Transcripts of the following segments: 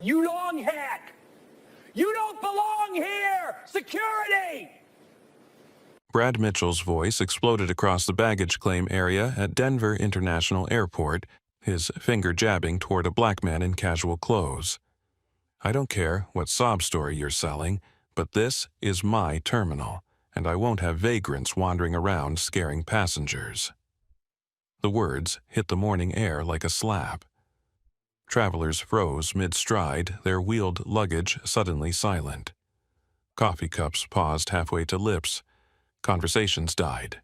You long hack! You don't belong here! Security! Brad Mitchell's voice exploded across the baggage claim area at Denver International Airport, his finger jabbing toward a black man in casual clothes. I don't care what sob story you're selling, but this is my terminal, and I won't have vagrants wandering around scaring passengers. The words hit the morning air like a slap. Travelers froze mid-stride, their wheeled luggage suddenly silent. Coffee cups paused halfway to lips. Conversations died.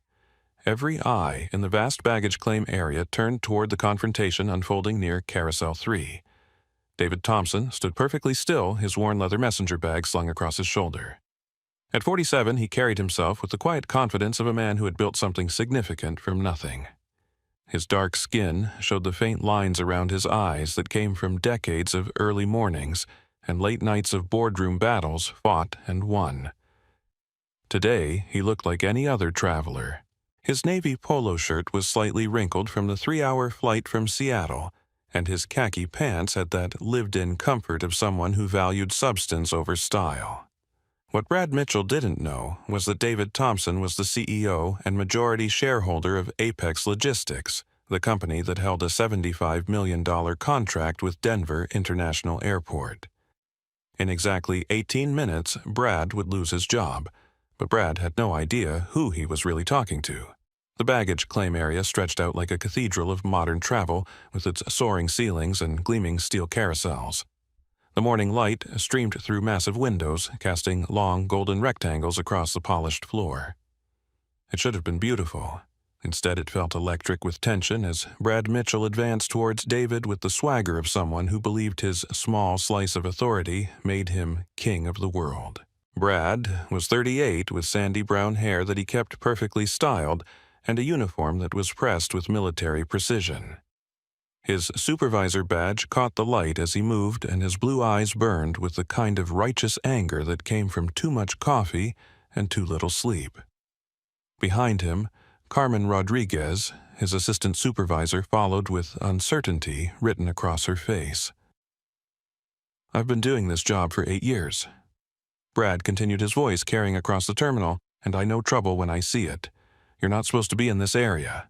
Every eye in the vast baggage claim area turned toward the confrontation unfolding near Carousel 3. David Thompson stood perfectly still, his worn leather messenger bag slung across his shoulder. At 47, he carried himself with the quiet confidence of a man who had built something significant from nothing. His dark skin showed the faint lines around his eyes that came from decades of early mornings and late nights of boardroom battles fought and won. Today, he looked like any other traveler. His navy polo shirt was slightly wrinkled from the 3-hour flight from Seattle, and his khaki pants had that lived-in comfort of someone who valued substance over style. What Brad Mitchell didn't know was that David Thompson was the CEO and majority shareholder of Apex Logistics, the company that held a $75 million contract with Denver International Airport. In exactly 18 minutes, Brad would lose his job, but Brad had no idea who he was really talking to. The baggage claim area stretched out like a cathedral of modern travel with its soaring ceilings and gleaming steel carousels. The morning light streamed through massive windows, casting long golden rectangles across the polished floor. It should have been beautiful. Instead, it felt electric with tension as Brad Mitchell advanced towards David with the swagger of someone who believed his small slice of authority made him king of the world. Brad was 38 with sandy brown hair that he kept perfectly styled and a uniform that was pressed with military precision. His supervisor badge caught the light as he moved, and his blue eyes burned with the kind of righteous anger that came from too much coffee and too little sleep. Behind him, Carmen Rodriguez, his assistant supervisor, followed with uncertainty written across her face. "I've been doing this job for 8 years. Brad continued, his voice carrying across the terminal, "and I know trouble when I see it. You're not supposed to be in this area."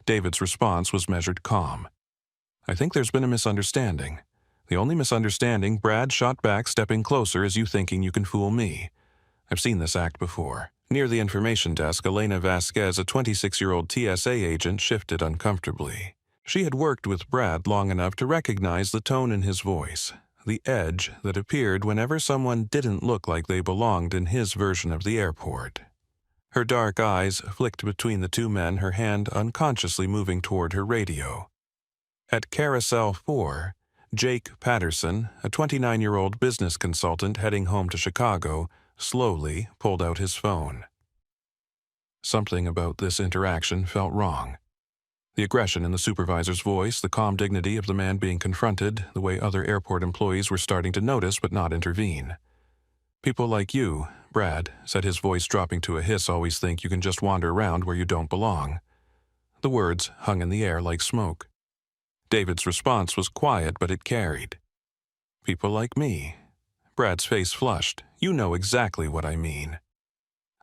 David's response was measured calm. "I think there's been a misunderstanding. The only misunderstanding," Brad shot back, stepping closer, "is you thinking you can fool me. I've seen this act before." Near the information desk, Elena Vasquez, a 26-year-old TSA agent, shifted uncomfortably. She had worked with Brad long enough to recognize the tone in his voice, the edge that appeared whenever someone didn't look like they belonged in his version of the airport. Her dark eyes flicked between the two men, her hand unconsciously moving toward her radio. At Carousel 4, Jake Patterson, a 29-year-old business consultant heading home to Chicago, slowly pulled out his phone. Something about this interaction felt wrong. The aggression in the supervisor's voice, the calm dignity of the man being confronted, the way other airport employees were starting to notice but not intervene. "People like you," Brad said, his voice dropping to a hiss, "always think you can just wander around where you don't belong." The words hung in the air like smoke. David's response was quiet, but it carried. "People like me." Brad's face flushed. "You know exactly what I mean."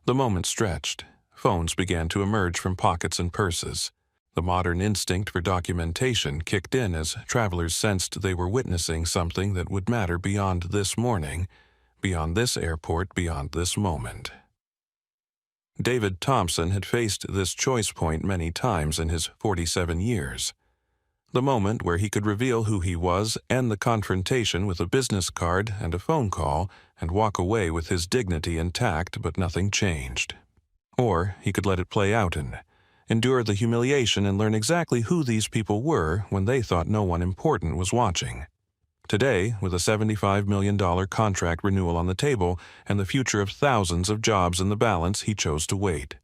The moment stretched. Phones began to emerge from pockets and purses. The modern instinct for documentation kicked in as travelers sensed they were witnessing something that would matter beyond this morning, beyond this airport, beyond this moment. David Thompson had faced this choice point many times in his 47 years. The moment where he could reveal who he was, end the confrontation with a business card and a phone call, and walk away with his dignity intact but nothing changed. Or he could let it play out and endure the humiliation and learn exactly who these people were when they thought no one important was watching. Today, with a $75 million contract renewal on the table and the future of thousands of jobs in the balance, he chose to wait.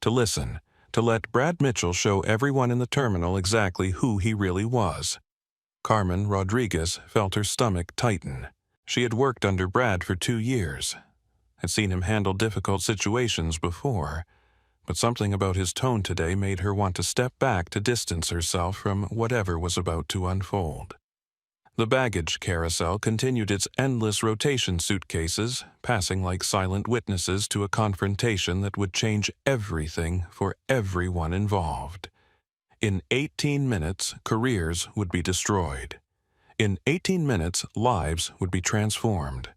To listen. To let Brad Mitchell show everyone in the terminal exactly who he really was. Carmen Rodriguez felt her stomach tighten. She had worked under Brad for 2 years, had seen him handle difficult situations before, but something about his tone today made her want to step back to distance herself from whatever was about to unfold. The baggage carousel continued its endless rotation suitcases, passing like silent witnesses to a confrontation that would change everything for everyone involved. In 18 minutes, careers would be destroyed. In 18 minutes, lives would be transformed.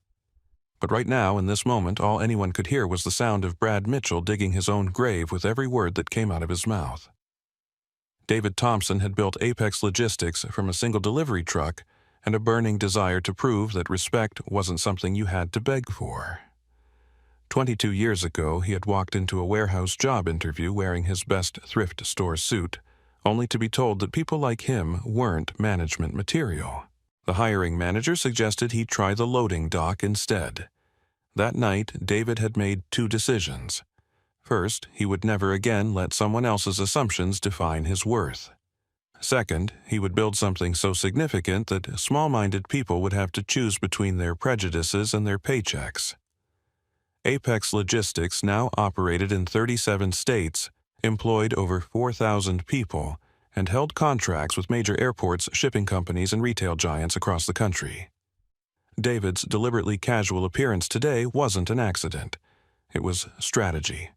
But right now, in this moment, all anyone could hear was the sound of Brad Mitchell digging his own grave with every word that came out of his mouth. David Thompson had built Apex Logistics from a single delivery truck and a burning desire to prove that respect wasn't something you had to beg for. 22 years ago, he had walked into a warehouse job interview wearing his best thrift store suit, only to be told that people like him weren't management material. The hiring manager suggested he try the loading dock instead. That night, David had made two decisions. First, he would never again let someone else's assumptions define his worth. Second, he would build something so significant that small-minded people would have to choose between their prejudices and their paychecks. Apex Logistics now operated in 37 states, employed over 4,000 people, and held contracts with major airports, shipping companies, and retail giants across the country. David's deliberately casual appearance today wasn't an accident. It was strategy.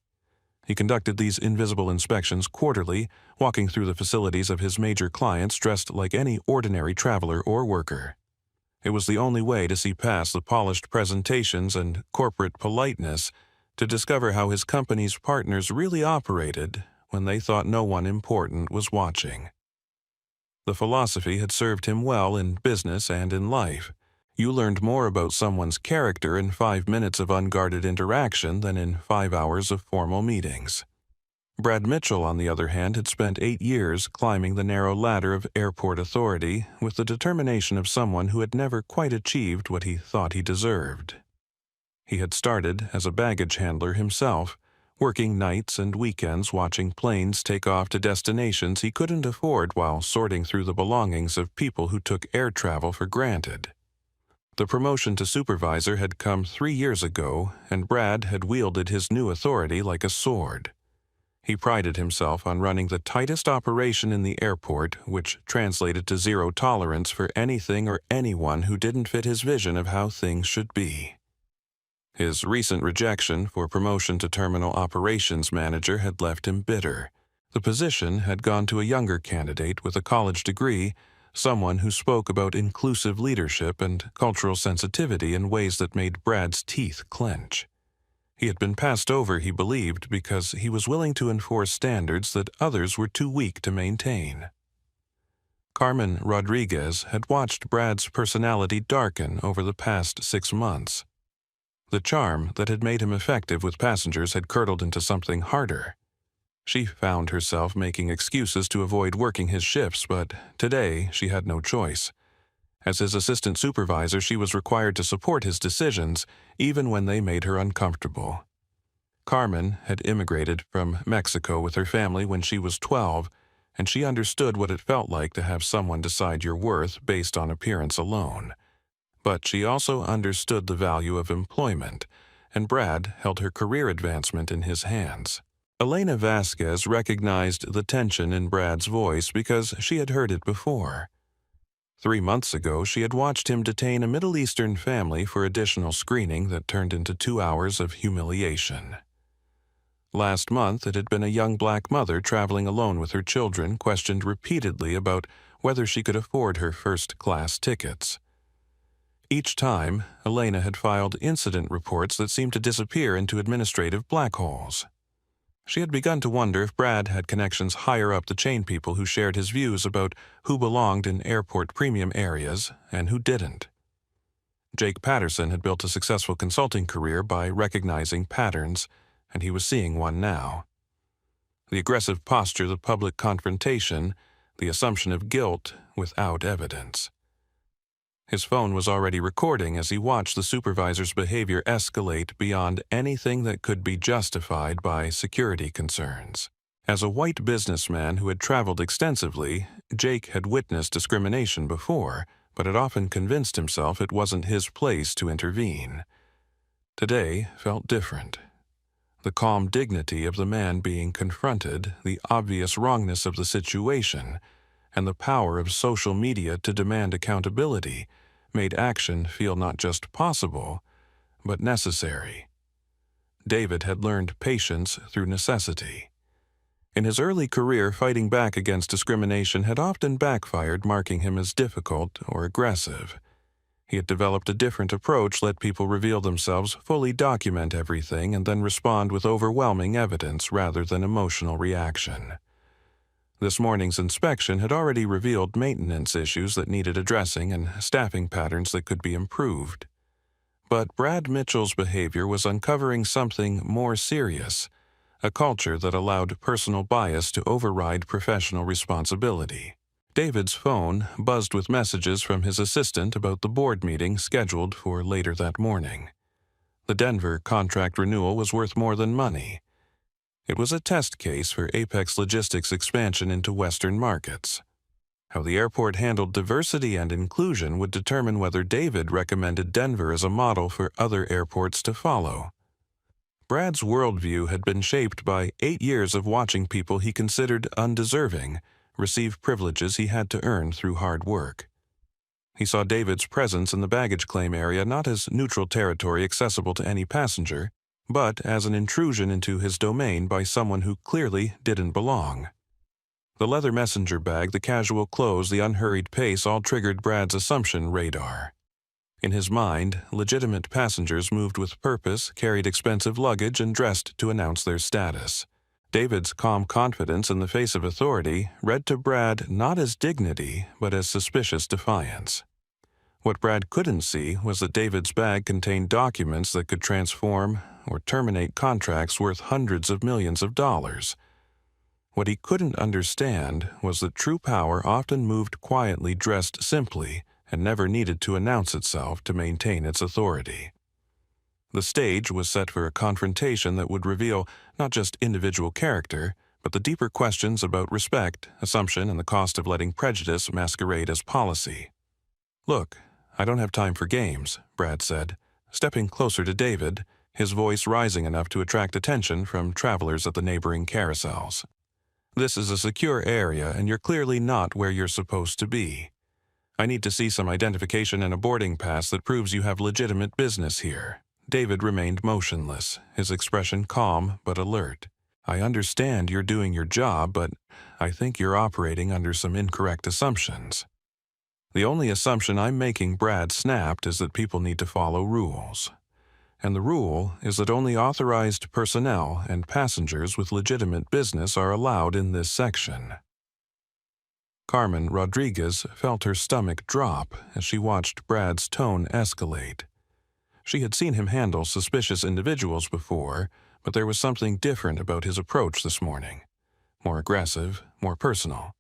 He conducted these invisible inspections quarterly, walking through the facilities of his major clients dressed like any ordinary traveler or worker. It was the only way to see past the polished presentations and corporate politeness to discover how his company's partners really operated when they thought no one important was watching. The philosophy had served him well in business and in life. You learned more about someone's character in 5 minutes of unguarded interaction than in 5 hours of formal meetings. Brad Mitchell, on the other hand, had spent 8 years climbing the narrow ladder of airport authority with the determination of someone who had never quite achieved what he thought he deserved. He had started as a baggage handler himself, working nights and weekends watching planes take off to destinations he couldn't afford while sorting through the belongings of people who took air travel for granted. The promotion to supervisor had come 3 years ago, and Brad had wielded his new authority like a sword. He prided himself on running the tightest operation in the airport, which translated to zero tolerance for anything or anyone who didn't fit his vision of how things should be. His recent rejection for promotion to terminal operations manager had left him bitter. The position had gone to a younger candidate with a college degree, someone who spoke about inclusive leadership and cultural sensitivity in ways that made Brad's teeth clench. He had been passed over, he believed, because he was willing to enforce standards that others were too weak to maintain. Carmen Rodriguez had watched Brad's personality darken over the past 6 months. The charm that had made him effective with passengers had curdled into something harder. She found herself making excuses to avoid working his shifts, but today she had no choice. As his assistant supervisor, she was required to support his decisions, even when they made her uncomfortable. Carmen had immigrated from Mexico with her family when she was 12, and she understood what it felt like to have someone decide your worth based on appearance alone. But she also understood the value of employment, and Brad held her career advancement in his hands. Elena Vasquez recognized the tension in Brad's voice because she had heard it before. 3 months ago, she had watched him detain a Middle Eastern family for additional screening that turned into 2 hours of humiliation. Last month, it had been a young black mother traveling alone with her children, questioned repeatedly about whether she could afford her first-class tickets. Each time, Elena had filed incident reports that seemed to disappear into administrative black holes. She had begun to wonder if Brad had connections higher up the chain, people who shared his views about who belonged in airport premium areas and who didn't. Jake Patterson had built a successful consulting career by recognizing patterns, and he was seeing one now. The aggressive posture, the public confrontation, the assumption of guilt without evidence. His phone was already recording as he watched the supervisor's behavior escalate beyond anything that could be justified by security concerns. As a white businessman who had traveled extensively, Jake had witnessed discrimination before, but had often convinced himself it wasn't his place to intervene. Today felt different. The calm dignity of the man being confronted, the obvious wrongness of the situation, and the power of social media to demand accountability made action feel not just possible, but necessary. David had learned patience through necessity. In his early career, fighting back against discrimination had often backfired, marking him as difficult or aggressive. He had developed a different approach: let people reveal themselves, fully document everything, and then respond with overwhelming evidence rather than emotional reaction. This morning's inspection had already revealed maintenance issues that needed addressing and staffing patterns that could be improved. But Brad Mitchell's behavior was uncovering something more serious: a culture that allowed personal bias to override professional responsibility. David's phone buzzed with messages from his assistant about the board meeting scheduled for later that morning. The Denver contract renewal was worth more than money. It was a test case for Apex Logistics' expansion into Western markets. How the airport handled diversity and inclusion would determine whether David recommended Denver as a model for other airports to follow. Brad's worldview had been shaped by 8 years of watching people he considered undeserving receive privileges he had to earn through hard work. He saw David's presence in the baggage claim area not as neutral territory accessible to any passenger, but as an intrusion into his domain by someone who clearly didn't belong. The leather messenger bag, the casual clothes, the unhurried pace all triggered Brad's assumption radar. In his mind, legitimate passengers moved with purpose, carried expensive luggage, and dressed to announce their status. David's calm confidence in the face of authority read to Brad not as dignity, but as suspicious defiance. What Brad couldn't see was that David's bag contained documents that could transform or terminate contracts worth hundreds of millions of dollars. What he couldn't understand was that true power often moved quietly, dressed simply, and never needed to announce itself to maintain its authority. The stage was set for a confrontation that would reveal not just individual character, but the deeper questions about respect, assumption, and the cost of letting prejudice masquerade as policy. "Look, I don't have time for games," Brad said, stepping closer to David, his voice rising enough to attract attention from travelers at the neighboring carousels. "This is a secure area, and you're clearly not where you're supposed to be. I need to see some identification and a boarding pass that proves you have legitimate business here." David remained motionless, his expression calm but alert. "I understand you're doing your job, but I think you're operating under some incorrect assumptions." "The only assumption I'm making," Brad snapped, "is that people need to follow rules. And the rule is that only authorized personnel and passengers with legitimate business are allowed in this section." Carmen Rodriguez felt her stomach drop as she watched Brad's tone escalate. She had seen him handle suspicious individuals before, but there was something different about his approach this morning. More aggressive, more personal.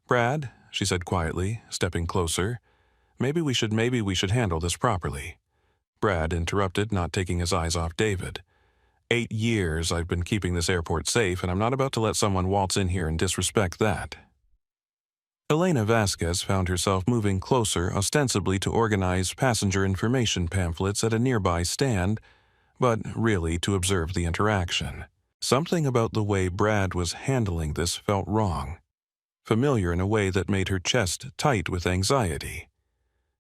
"Brad," she said quietly, stepping closer, maybe we should handle this properly." Brad interrupted, not taking his eyes off David. 8 years I've been keeping this airport safe, and I'm not about to let someone waltz in here and disrespect that." Elena Vasquez found herself moving closer, ostensibly to organize passenger information pamphlets at a nearby stand, but really to observe the interaction. Something about the way Brad was handling this felt wrong, familiar in a way that made her chest tight with anxiety.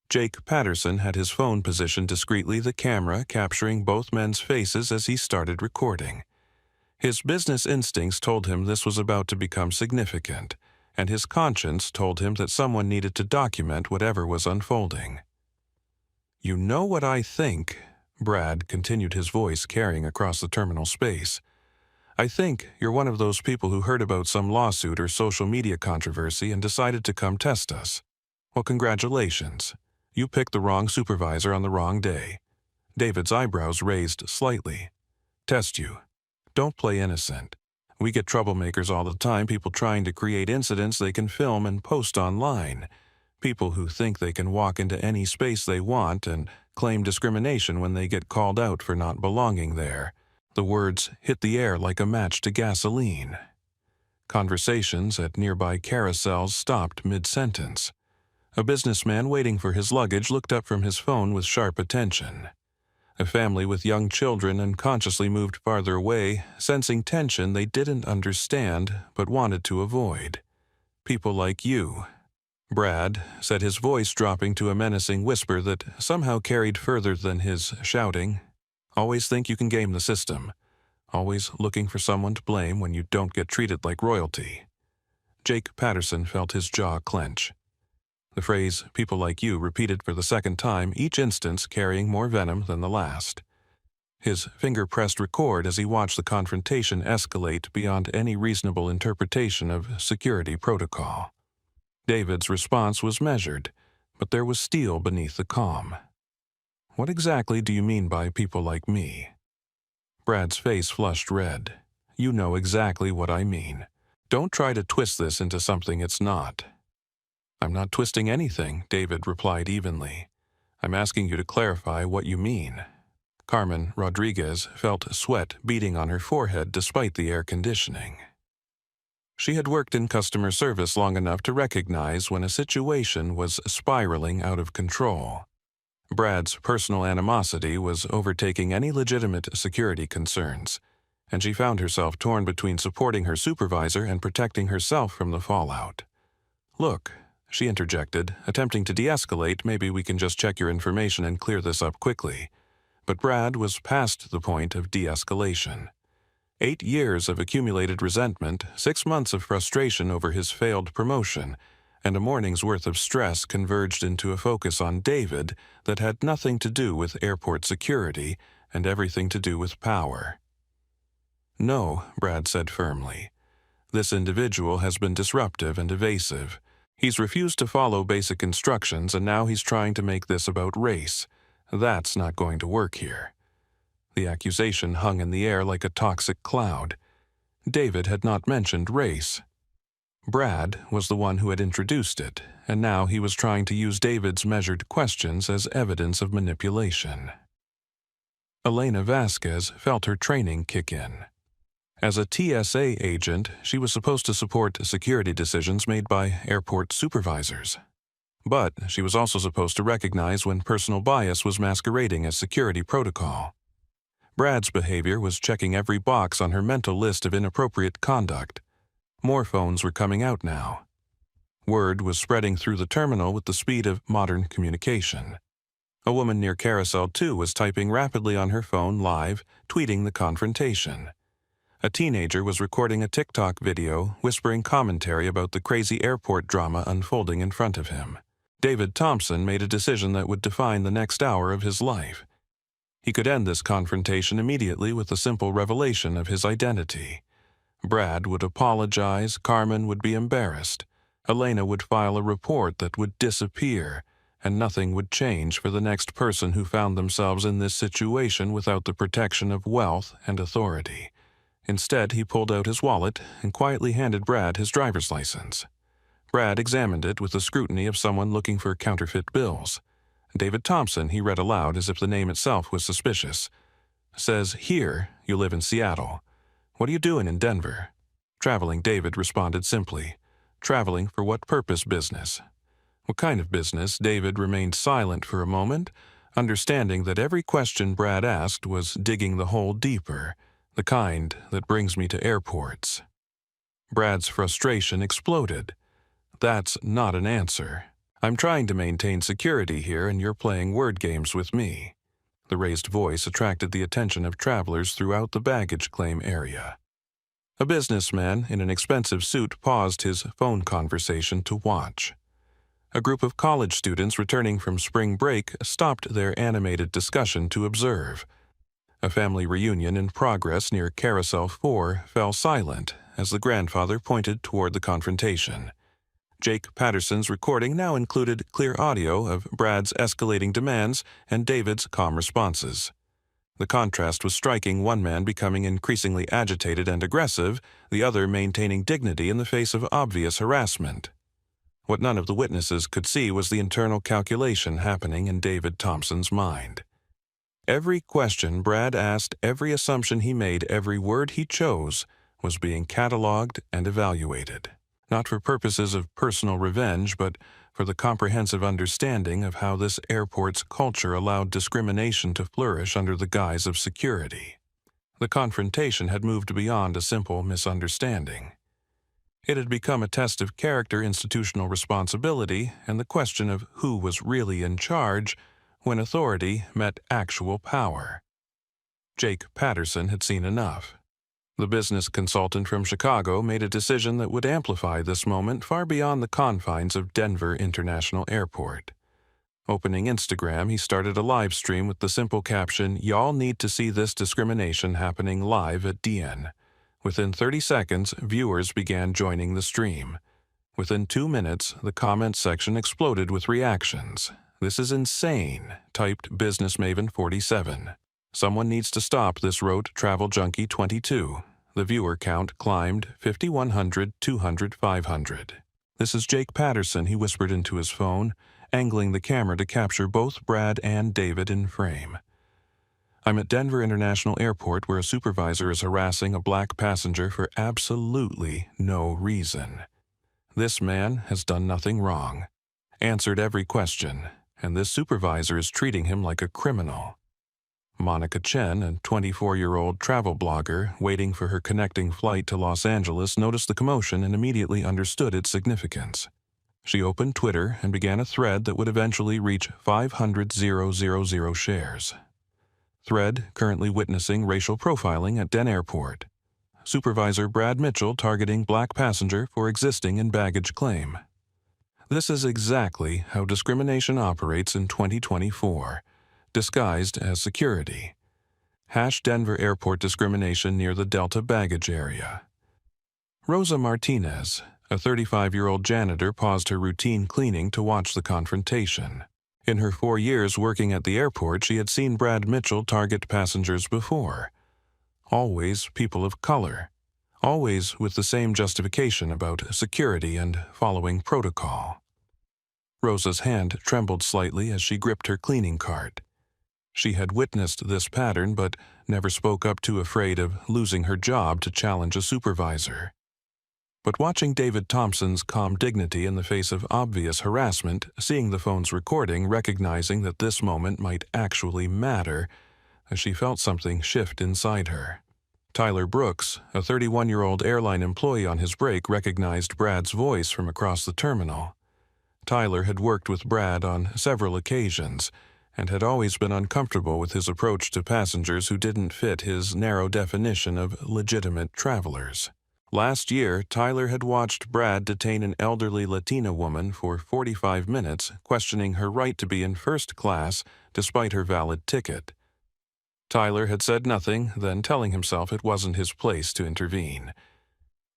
Jake Patterson had his phone positioned discreetly, the camera capturing both men's faces as he started recording. His business instincts told him this was about to become significant, and his conscience told him that someone needed to document whatever was unfolding. "You know what I think?" Brad continued, his voice carrying across the terminal space. "I think you're one of those people who heard about some lawsuit or social media controversy and decided to come test us. Well, congratulations. You picked the wrong supervisor on the wrong day." David's eyebrows raised slightly. "Test you. Don't play innocent. We get troublemakers all the time, people trying to create incidents they can film and post online. People who think they can walk into any space they want and claim discrimination when they get called out for not belonging there." The words hit the air like a match to gasoline. Conversations at nearby carousels stopped mid-sentence. A businessman waiting for his luggage looked up from his phone with sharp attention. A family with young children unconsciously moved farther away, sensing tension they didn't understand but wanted to avoid. people like you," Brad said, his voice dropping to a menacing whisper that somehow carried further than his shouting. "Always think you can game the system. Always looking for someone to blame when you don't get treated like royalty." Jake Patterson felt his jaw clench. The phrase, "people like you," repeated for the second time, each instance carrying more venom than the last. His finger pressed record as he watched the confrontation escalate beyond any reasonable interpretation of security protocol. David's response was measured, but there was steel beneath the calm. "What exactly do you mean by people like me?" Brad's face flushed red. "You know exactly what I mean. Don't try to twist this into something it's not." "I'm not twisting anything," David replied evenly. "I'm asking you to clarify what you mean." Carmen Rodriguez felt sweat beading on her forehead despite the air conditioning. She had worked in customer service long enough to recognize when a situation was spiraling out of control. Brad's personal animosity was overtaking any legitimate security concerns, and she found herself torn between supporting her supervisor and protecting herself from the fallout. "Look," she interjected, attempting to de-escalate. "Maybe we can just check your information and clear this up quickly." But Brad was past the point of de-escalation. 8 years of accumulated resentment, 6 months of frustration over his failed promotion, and a morning's worth of stress converged into a focus on David that had nothing to do with airport security and everything to do with power. "No," Brad said firmly. "This individual has been disruptive and evasive. He's refused to follow basic instructions, and now he's trying to make this about race. That's not going to work here." The accusation hung in the air like a toxic cloud. David had not mentioned race. Brad was the one who had introduced it, and now he was trying to use David's measured questions as evidence of manipulation. Elena Vasquez felt her training kick in. As a TSA agent, she was supposed to support security decisions made by airport supervisors. But she was also supposed to recognize when personal bias was masquerading as security protocol. Brad's behavior was checking every box on her mental list of inappropriate conduct. More phones were coming out now. Word was spreading through the terminal with the speed of modern communication. A woman near Carousel 2 was typing rapidly on her phone live, tweeting the confrontation. A teenager was recording a TikTok video, whispering commentary about the crazy airport drama unfolding in front of him. David Thompson made a decision that would define the next hour of his life. He could end this confrontation immediately with the simple revelation of his identity. Brad would apologize, Carmen would be embarrassed, Elena would file a report that would disappear, and nothing would change for the next person who found themselves in this situation without the protection of wealth and authority. Instead, he pulled out his wallet and quietly handed Brad his driver's license. Brad examined it with the scrutiny of someone looking for counterfeit bills. "David Thompson," he read aloud as if the name itself was suspicious. "Says here you live in Seattle. What are you doing in Denver?" "Traveling," David responded simply. "Traveling for what purpose? Business." "What kind of business?" David remained silent for a moment, understanding that every question Brad asked was digging the hole deeper, the kind that brings me to airports. Brad's frustration exploded. "That's not an answer. I'm trying to maintain security here, and you're playing word games with me." The raised voice attracted the attention of travelers throughout the baggage claim area. A businessman in an expensive suit paused his phone conversation to watch. A group of college students returning from spring break stopped their animated discussion to observe. A family reunion in progress near Carousel 4 fell silent as the grandfather pointed toward the confrontation. Jake Patterson's recording now included clear audio of Brad's escalating demands and David's calm responses. The contrast was striking, one man becoming increasingly agitated and aggressive, the other maintaining dignity in the face of obvious harassment. What none of the witnesses could see was the internal calculation happening in David Thompson's mind. Every question Brad asked, every assumption he made, every word he chose was being cataloged and evaluated. Not for purposes of personal revenge, but for the comprehensive understanding of how this airport's culture allowed discrimination to flourish under the guise of security. The confrontation had moved beyond a simple misunderstanding. It had become a test of character, institutional responsibility, and the question of who was really in charge when authority met actual power. Jake Patterson had seen enough. The business consultant from Chicago made a decision that would amplify this moment far beyond the confines of Denver International Airport. Opening Instagram, he started a live stream with the simple caption, "Y'all need to see this discrimination happening live at DN." Within 30 seconds, viewers began joining the stream. Within 2 minutes, the comments section exploded with reactions. "This is insane," typed Business Maven 47. "Someone needs to stop this," wrote Travel Junkie 22. The viewer count climbed 5,100, 200, 500. "This is Jake Patterson," he whispered into his phone, angling the camera to capture both Brad and David in frame. "I'm at Denver International Airport where a supervisor is harassing a black passenger for absolutely no reason. This man has done nothing wrong, answered every question, and this supervisor is treating him like a criminal." Monica Chen, a 24-year-old travel blogger waiting for her connecting flight to Los Angeles, noticed the commotion and immediately understood its significance. She opened Twitter and began a thread that would eventually reach 500,000 shares. Thread currently witnessing racial profiling at Den Airport. Supervisor Brad Mitchell targeting black passenger for existing in baggage claim. This is exactly how discrimination operates in 2024, disguised as security. Denver Airport discrimination near the Delta baggage area. Rosa Martinez, a 35-year-old janitor, paused her routine cleaning to watch the confrontation. In her 4 years working at the airport, she had seen Brad Mitchell target passengers before. Always people of color. Always with the same justification about security and following protocol. Rosa's hand trembled slightly as she gripped her cleaning cart. She had witnessed this pattern but never spoke up, too afraid of losing her job to challenge a supervisor. But watching David Thompson's calm dignity in the face of obvious harassment, seeing the phone's recording, recognizing that this moment might actually matter, she felt something shift inside her. Tyler Brooks, a 31-year-old airline employee on his break, recognized Brad's voice from across the terminal. Tyler had worked with Brad on several occasions and had always been uncomfortable with his approach to passengers who didn't fit his narrow definition of legitimate travelers. Last year, Tyler had watched Brad detain an elderly Latina woman for 45 minutes, questioning her right to be in first class despite her valid ticket. Tyler had said nothing, then telling himself it wasn't his place to intervene.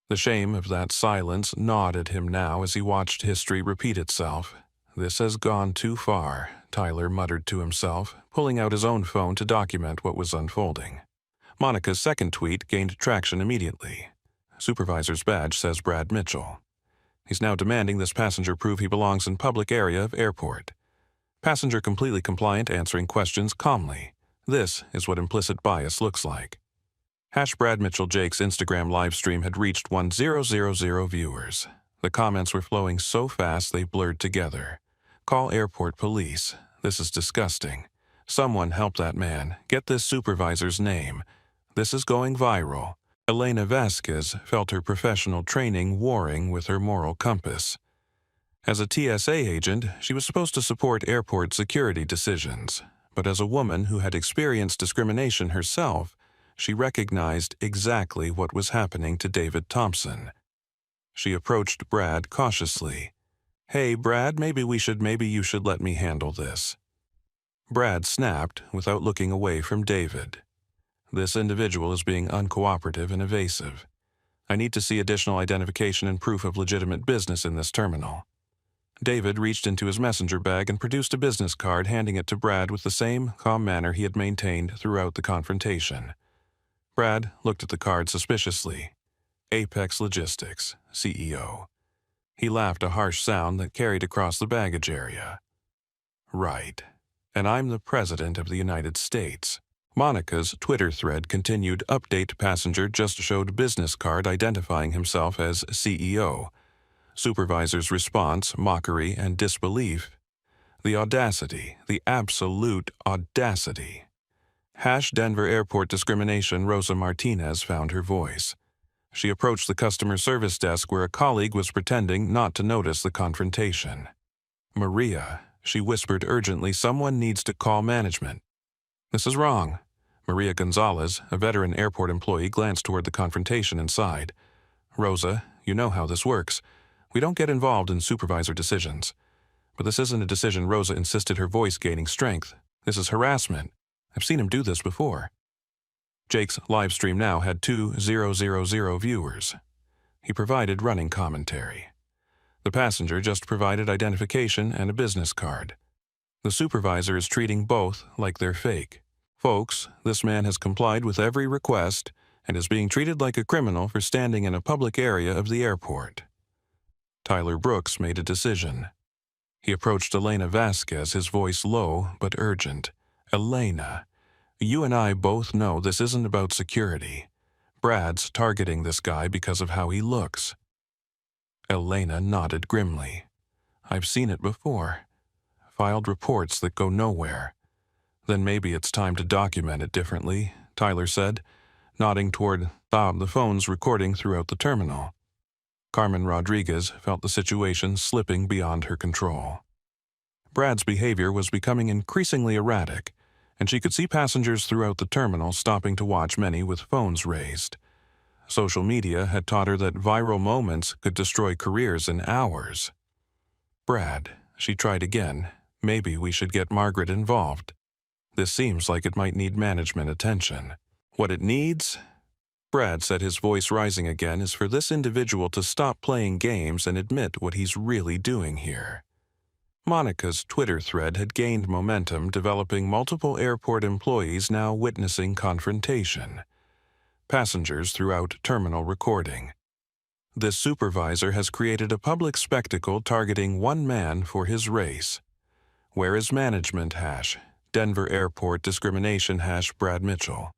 The shame of that silence gnawed at him now as he watched history repeat itself. "This has gone too far," Tyler muttered to himself, pulling out his own phone to document what was unfolding. Monica's second tweet gained traction immediately. "Supervisor's badge says Brad Mitchell. He's now demanding this passenger prove he belongs in public area of airport. Passenger completely compliant, answering questions calmly. This is what implicit bias looks like." Brad Mitchell Jake's Instagram livestream had reached 1,000 viewers. The comments were flowing so fast they blurred together. "Call airport police. This is disgusting. Someone help that man. Get this supervisor's name. This is going viral." Elena Vasquez felt her professional training warring with her moral compass. As a TSA agent, she was supposed to support airport security decisions, but as a woman who had experienced discrimination herself, she recognized exactly what was happening to David Thompson. She approached Brad cautiously. "Hey, Brad, maybe you should let me handle this." Brad snapped without looking away from David. "This individual is being uncooperative and evasive. I need to see additional identification and proof of legitimate business in this terminal." David reached into his messenger bag and produced a business card, handing it to Brad with the same calm manner he had maintained throughout the confrontation. Brad looked at the card suspiciously. "Apex Logistics, CEO." He laughed, a harsh sound that carried across the baggage area. "Right. And I'm the President of the United States." Monica's Twitter thread continued, "Update passenger just showed business card identifying himself as CEO. Supervisor's response, mockery and disbelief. The audacity, the absolute audacity." Denver Airport discrimination. Rosa Martinez found her voice. She approached the customer service desk where a colleague was pretending not to notice the confrontation. "Maria," she whispered urgently, "someone needs to call management." "This is wrong." Maria Gonzalez, a veteran airport employee, glanced toward the confrontation and sighed. "Rosa, you know how this works. We don't get involved in supervisor decisions." "But this isn't a decision," Rosa insisted, her voice gaining strength. "This is harassment. I've seen him do this before." Jake's live stream now had 2,000 viewers. He provided running commentary. The passenger just provided identification and a business card. The supervisor is treating both like they're fake. "Folks, this man has complied with every request and is being treated like a criminal for standing in a public area of the airport." Tyler Brooks made a decision. He approached Elena Vasquez, his voice low but urgent. "Elena, you and I both know this isn't about security. Brad's targeting this guy because of how he looks." Elena nodded grimly. "I've seen it before. Filed reports that go nowhere." "Then maybe it's time to document it differently," Tyler said, nodding toward the phones recording throughout the terminal. Carmen Rodriguez felt the situation slipping beyond her control. Brad's behavior was becoming increasingly erratic, and she could see passengers throughout the terminal stopping to watch, many with phones raised. Social media had taught her that viral moments could destroy careers in hours. "Brad," she tried again, "maybe we should get Margaret involved. This seems like it might need management attention." "What it needs," Brad said, his voice rising again, "is for this individual to stop playing games and admit what he's really doing here." Monica's Twitter thread had gained momentum, developing multiple airport employees now witnessing confrontation. Passengers throughout terminal recording. "This supervisor has created a public spectacle targeting one man for his race. Where is management # Denver Airport discrimination # Brad Mitchell."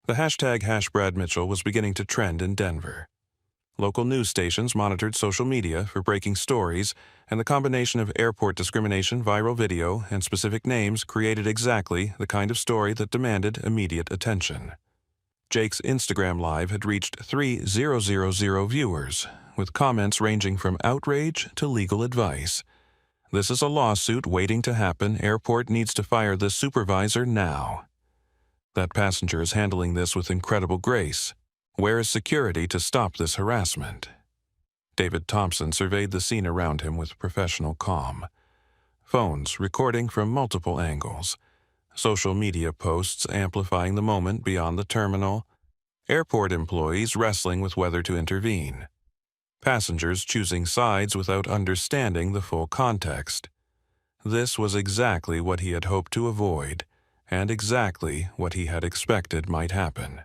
The hashtag #BradMitchell was beginning to trend in Denver. Local news stations monitored social media for breaking stories, and the combination of airport discrimination, viral video, and specific names created exactly the kind of story that demanded immediate attention. Jake's Instagram Live had reached 3,000 viewers, with comments ranging from outrage to legal advice. "This is a lawsuit waiting to happen. Airport needs to fire this supervisor now." "That passenger is handling this with incredible grace. Where is security to stop this harassment?" David Thompson surveyed the scene around him with professional calm. Phones recording from multiple angles. Social media posts amplifying the moment beyond the terminal. Airport employees wrestling with whether to intervene. Passengers choosing sides without understanding the full context. This was exactly what he had hoped to avoid, and exactly what he had expected might happen.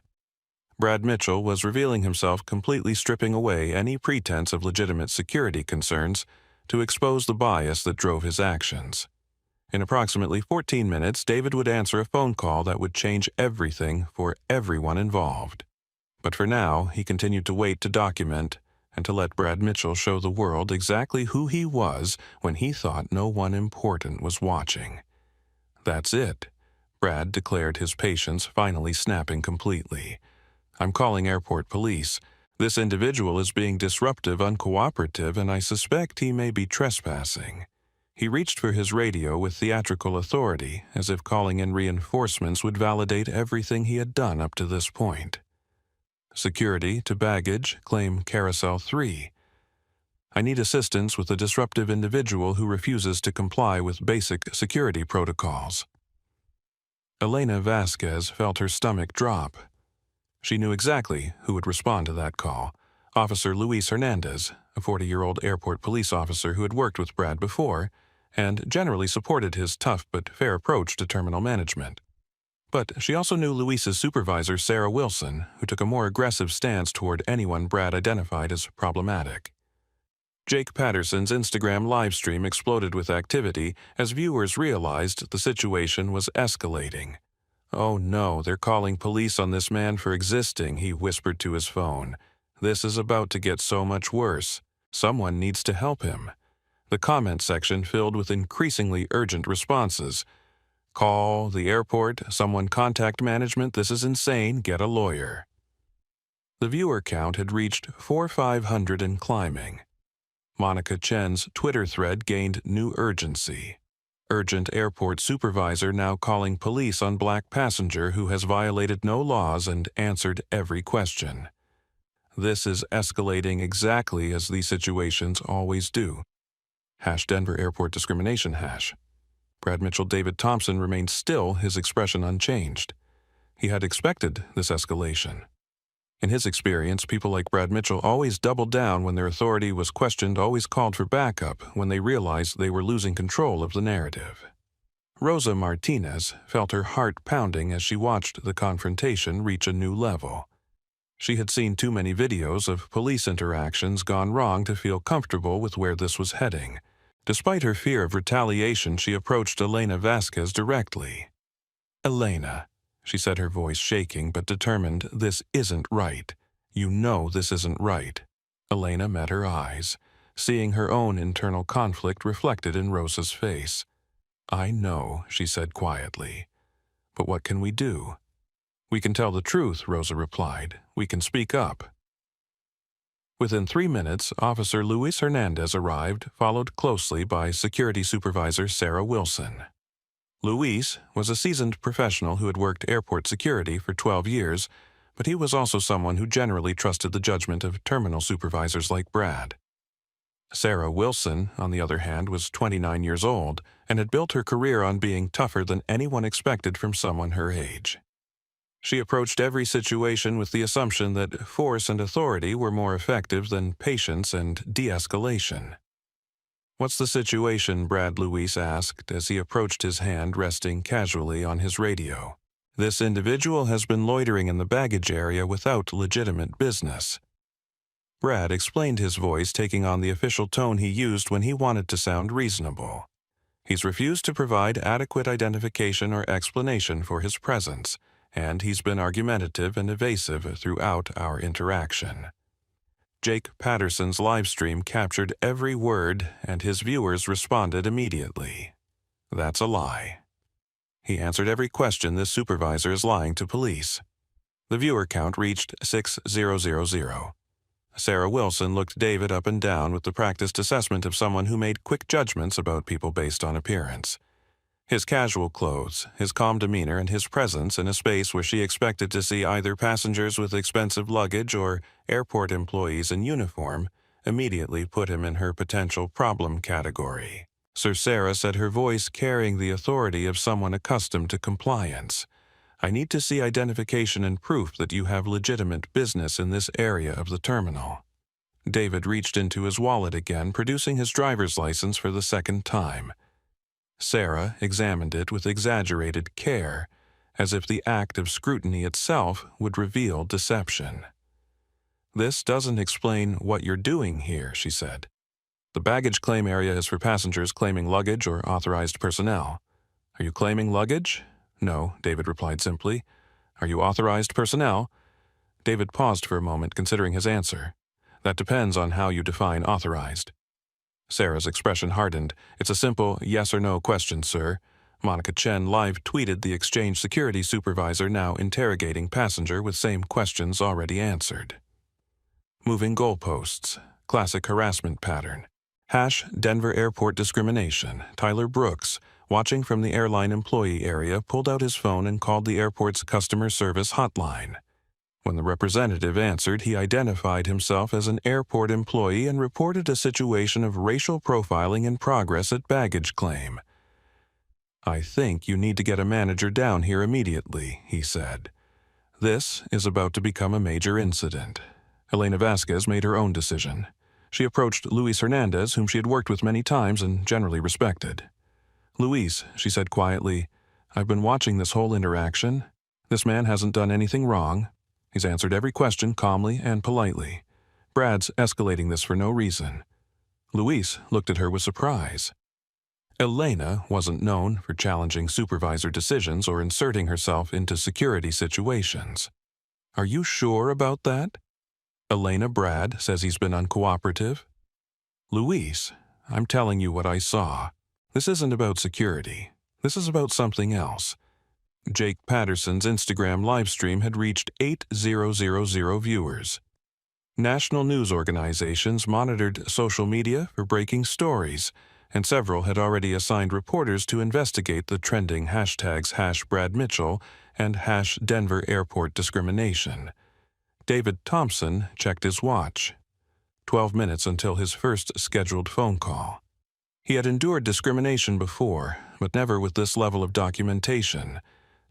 Brad Mitchell was revealing himself, completely stripping away any pretense of legitimate security concerns to expose the bias that drove his actions. In approximately 14 minutes, David would answer a phone call that would change everything for everyone involved. But for now, he continued to wait to document and to let Brad Mitchell show the world exactly who he was when he thought no one important was watching. "That's it," Brad declared, his patience finally snapping completely. "I'm calling airport police. This individual is being disruptive, uncooperative, and I suspect he may be trespassing." He reached for his radio with theatrical authority, as if calling in reinforcements would validate everything he had done up to this point. "Security to baggage, claim Carousel 3. I need assistance with a disruptive individual who refuses to comply with basic security protocols." Elena Vasquez felt her stomach drop. She knew exactly who would respond to that call. Officer Luis Hernandez, a 40-year-old airport police officer who had worked with Brad before and generally supported his tough but fair approach to terminal management. But she also knew Luis's supervisor, Sarah Wilson, who took a more aggressive stance toward anyone Brad identified as problematic. Jake Patterson's Instagram livestream exploded with activity as viewers realized the situation was escalating. "Oh no, they're calling police on this man for existing," he whispered to his phone. "This is about to get so much worse. Someone needs to help him." The comment section filled with increasingly urgent responses. "Call the airport, someone contact management, this is insane, get a lawyer." The viewer count had reached 4,500 and climbing. Monica Chen's Twitter thread gained new urgency. Urgent airport supervisor now calling police on black passenger who has violated no laws and answered every question. This is escalating exactly as these situations always do. #Denver Airport Discrimination #. Brad Mitchell David Thompson remained still, his expression unchanged. He had expected this escalation. In his experience, people like Brad Mitchell always doubled down when their authority was questioned, always called for backup when they realized they were losing control of the narrative. Rosa Martinez felt her heart pounding as she watched the confrontation reach a new level. She had seen too many videos of police interactions gone wrong to feel comfortable with where this was heading. Despite her fear of retaliation, she approached Elena Vasquez directly. "Elena," she said, her voice shaking but determined, "this isn't right. You know this isn't right." Elena met her eyes, seeing her own internal conflict reflected in Rosa's face. "I know," she said quietly. "But what can we do?" "We can tell the truth," Rosa replied. "We can speak up." Within 3 minutes, Officer Luis Hernandez arrived, followed closely by Security Supervisor Sarah Wilson. Luis was a seasoned professional who had worked airport security for 12 years, but he was also someone who generally trusted the judgment of terminal supervisors like Brad. Sarah Wilson, on the other hand, was 29 years old and had built her career on being tougher than anyone expected from someone her age. She approached every situation with the assumption that force and authority were more effective than patience and de-escalation. "What's the situation?" Brad Luis asked as he approached, his hand resting casually on his radio. "This individual has been loitering in the baggage area without legitimate business." Brad explained, his voice taking on the official tone he used when he wanted to sound reasonable. "He's refused to provide adequate identification or explanation for his presence, and he's been argumentative and evasive throughout our interaction." Jake Patterson's livestream captured every word, and his viewers responded immediately. "That's a lie." He answered every question. This supervisor is lying to police. The viewer count reached 6,000. Sarah Wilson looked David up and down with the practiced assessment of someone who made quick judgments about people based on appearance. His casual clothes, his calm demeanor, and his presence in a space where she expected to see either passengers with expensive luggage or airport employees in uniform immediately put him in her potential problem category. Sir Sarah said, her voice carrying the authority of someone accustomed to compliance, "I need to see identification and proof that you have legitimate business in this area of the terminal." David reached into his wallet again, producing his driver's license for the second time. Sarah examined it with exaggerated care, as if the act of scrutiny itself would reveal deception. "This doesn't explain what you're doing here," she said. "The baggage claim area is for passengers claiming luggage or authorized personnel. Are you claiming luggage?" "No," David replied simply. "Are you authorized personnel?" David paused for a moment, considering his answer. "That depends on how you define authorized." Sarah's expression hardened. "It's a simple yes or no question, sir." Monica Chen live tweeted the exchange security supervisor now interrogating passenger with same questions already answered. Moving goalposts. Classic harassment pattern. #Denver Airport Discrimination. Tyler Brooks, watching from the airline employee area, pulled out his phone and called the airport's customer service hotline. When the representative answered, he identified himself as an airport employee and reported a situation of racial profiling in progress at baggage claim. "I think you need to get a manager down here immediately," he said. "This is about to become a major incident." Elena Vasquez made her own decision. She approached Luis Hernandez, whom she had worked with many times and generally respected. "Luis," she said quietly, "I've been watching this whole interaction. This man hasn't done anything wrong. He's answered every question calmly and politely. Brad's escalating this for no reason." Luis looked at her with surprise. Elena wasn't known for challenging supervisor decisions or inserting herself into security situations. "Are you sure about that?" "Elena, Brad says he's been uncooperative." "Luis, I'm telling you what I saw. This isn't about security. This is about something else. Jake Patterson's Instagram livestream had reached 8,000 viewers. National news organizations monitored social media for breaking stories, and several had already assigned reporters to investigate the trending hashtags #BradMitchell and #Denver Airport Discrimination. David Thompson checked his watch. 12 minutes until his first scheduled phone call. He had endured discrimination before, but never with this level of documentation,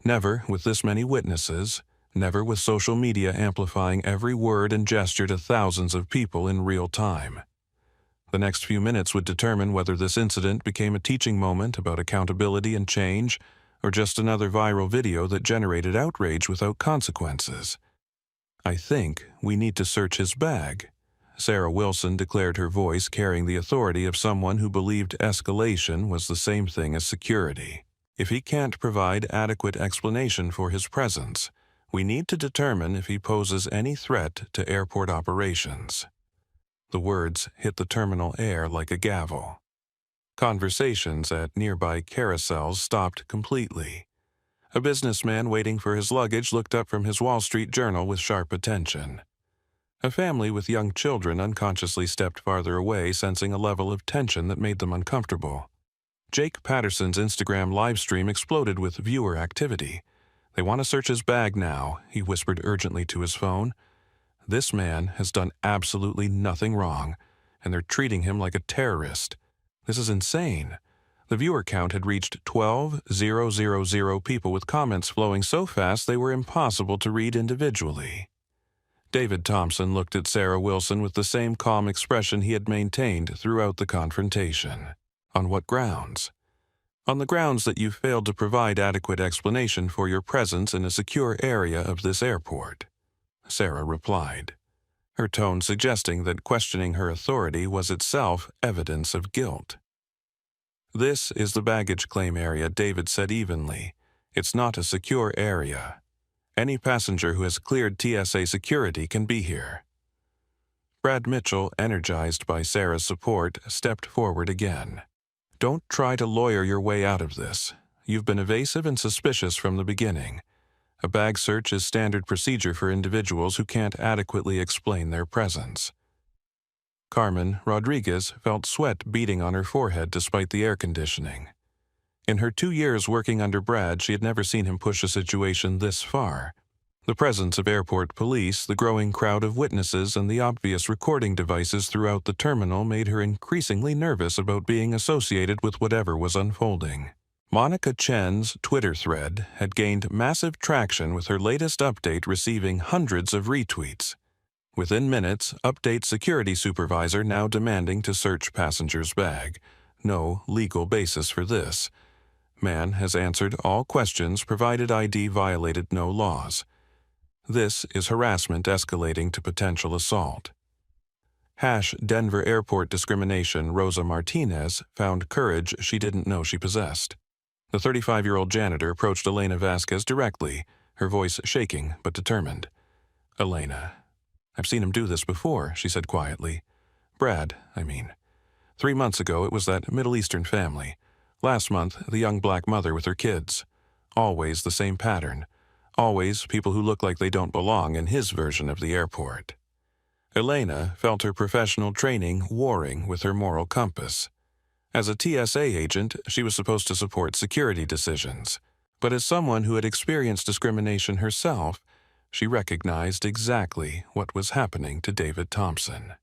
never with this many witnesses, never with social media amplifying every word and gesture to thousands of people in real time. The next few minutes would determine whether this incident became a teaching moment about accountability and change, or just another viral video that generated outrage without consequences. "I think we need to search his bag," Sarah Wilson declared, her voice carrying the authority of someone who believed escalation was the same thing as security. "If he can't provide adequate explanation for his presence, we need to determine if he poses any threat to airport operations." The words hit the terminal air like a gavel. Conversations at nearby carousels stopped completely. A businessman waiting for his luggage looked up from his Wall Street Journal with sharp attention. A family with young children unconsciously stepped farther away, sensing a level of tension that made them uncomfortable. Jake Patterson's Instagram livestream exploded with viewer activity. "They want to search his bag now," he whispered urgently to his phone. "This man has done absolutely nothing wrong, and they're treating him like a terrorist. This is insane." The viewer count had reached 12,000 people, with comments flowing so fast they were impossible to read individually. David Thompson looked at Sarah Wilson with the same calm expression he had maintained throughout the confrontation. "On what grounds?" "On the grounds that you failed to provide adequate explanation for your presence in a secure area of this airport," Sarah replied, her tone suggesting that questioning her authority was itself evidence of guilt. "This is the baggage claim area," David said evenly. "It's not a secure area. Any passenger who has cleared TSA security can be here." Brad Mitchell, energized by Sarah's support, stepped forward again. "Don't try to lawyer your way out of this. You've been evasive and suspicious from the beginning. A bag search is standard procedure for individuals who can't adequately explain their presence." Carmen Rodriguez felt sweat beading on her forehead despite the air conditioning. In her 2 years working under Brad, she had never seen him push a situation this far. The presence of airport police, the growing crowd of witnesses, and the obvious recording devices throughout the terminal made her increasingly nervous about being associated with whatever was unfolding. Monica Chen's Twitter thread had gained massive traction, with her latest update receiving hundreds of retweets. Within minutes, update security supervisor now demanding to search passenger's bag. No legal basis for this. Man has answered all questions provided ID violated no laws. This is harassment escalating to potential assault. #Denver Airport Discrimination. Rosa Martinez found courage she didn't know she possessed. The 35-year-old janitor approached Elena Vasquez directly, her voice shaking but determined. "Elena, I've seen him do this before," she said quietly. "Brad, I mean. 3 months ago it was that Middle Eastern family. Last month, the young black mother with her kids. Always the same pattern. Always people who look like they don't belong in his version of the airport." Elena felt her professional training warring with her moral compass. As a TSA agent, she was supposed to support security decisions. But as someone who had experienced discrimination herself, she recognized exactly what was happening to David Thompson.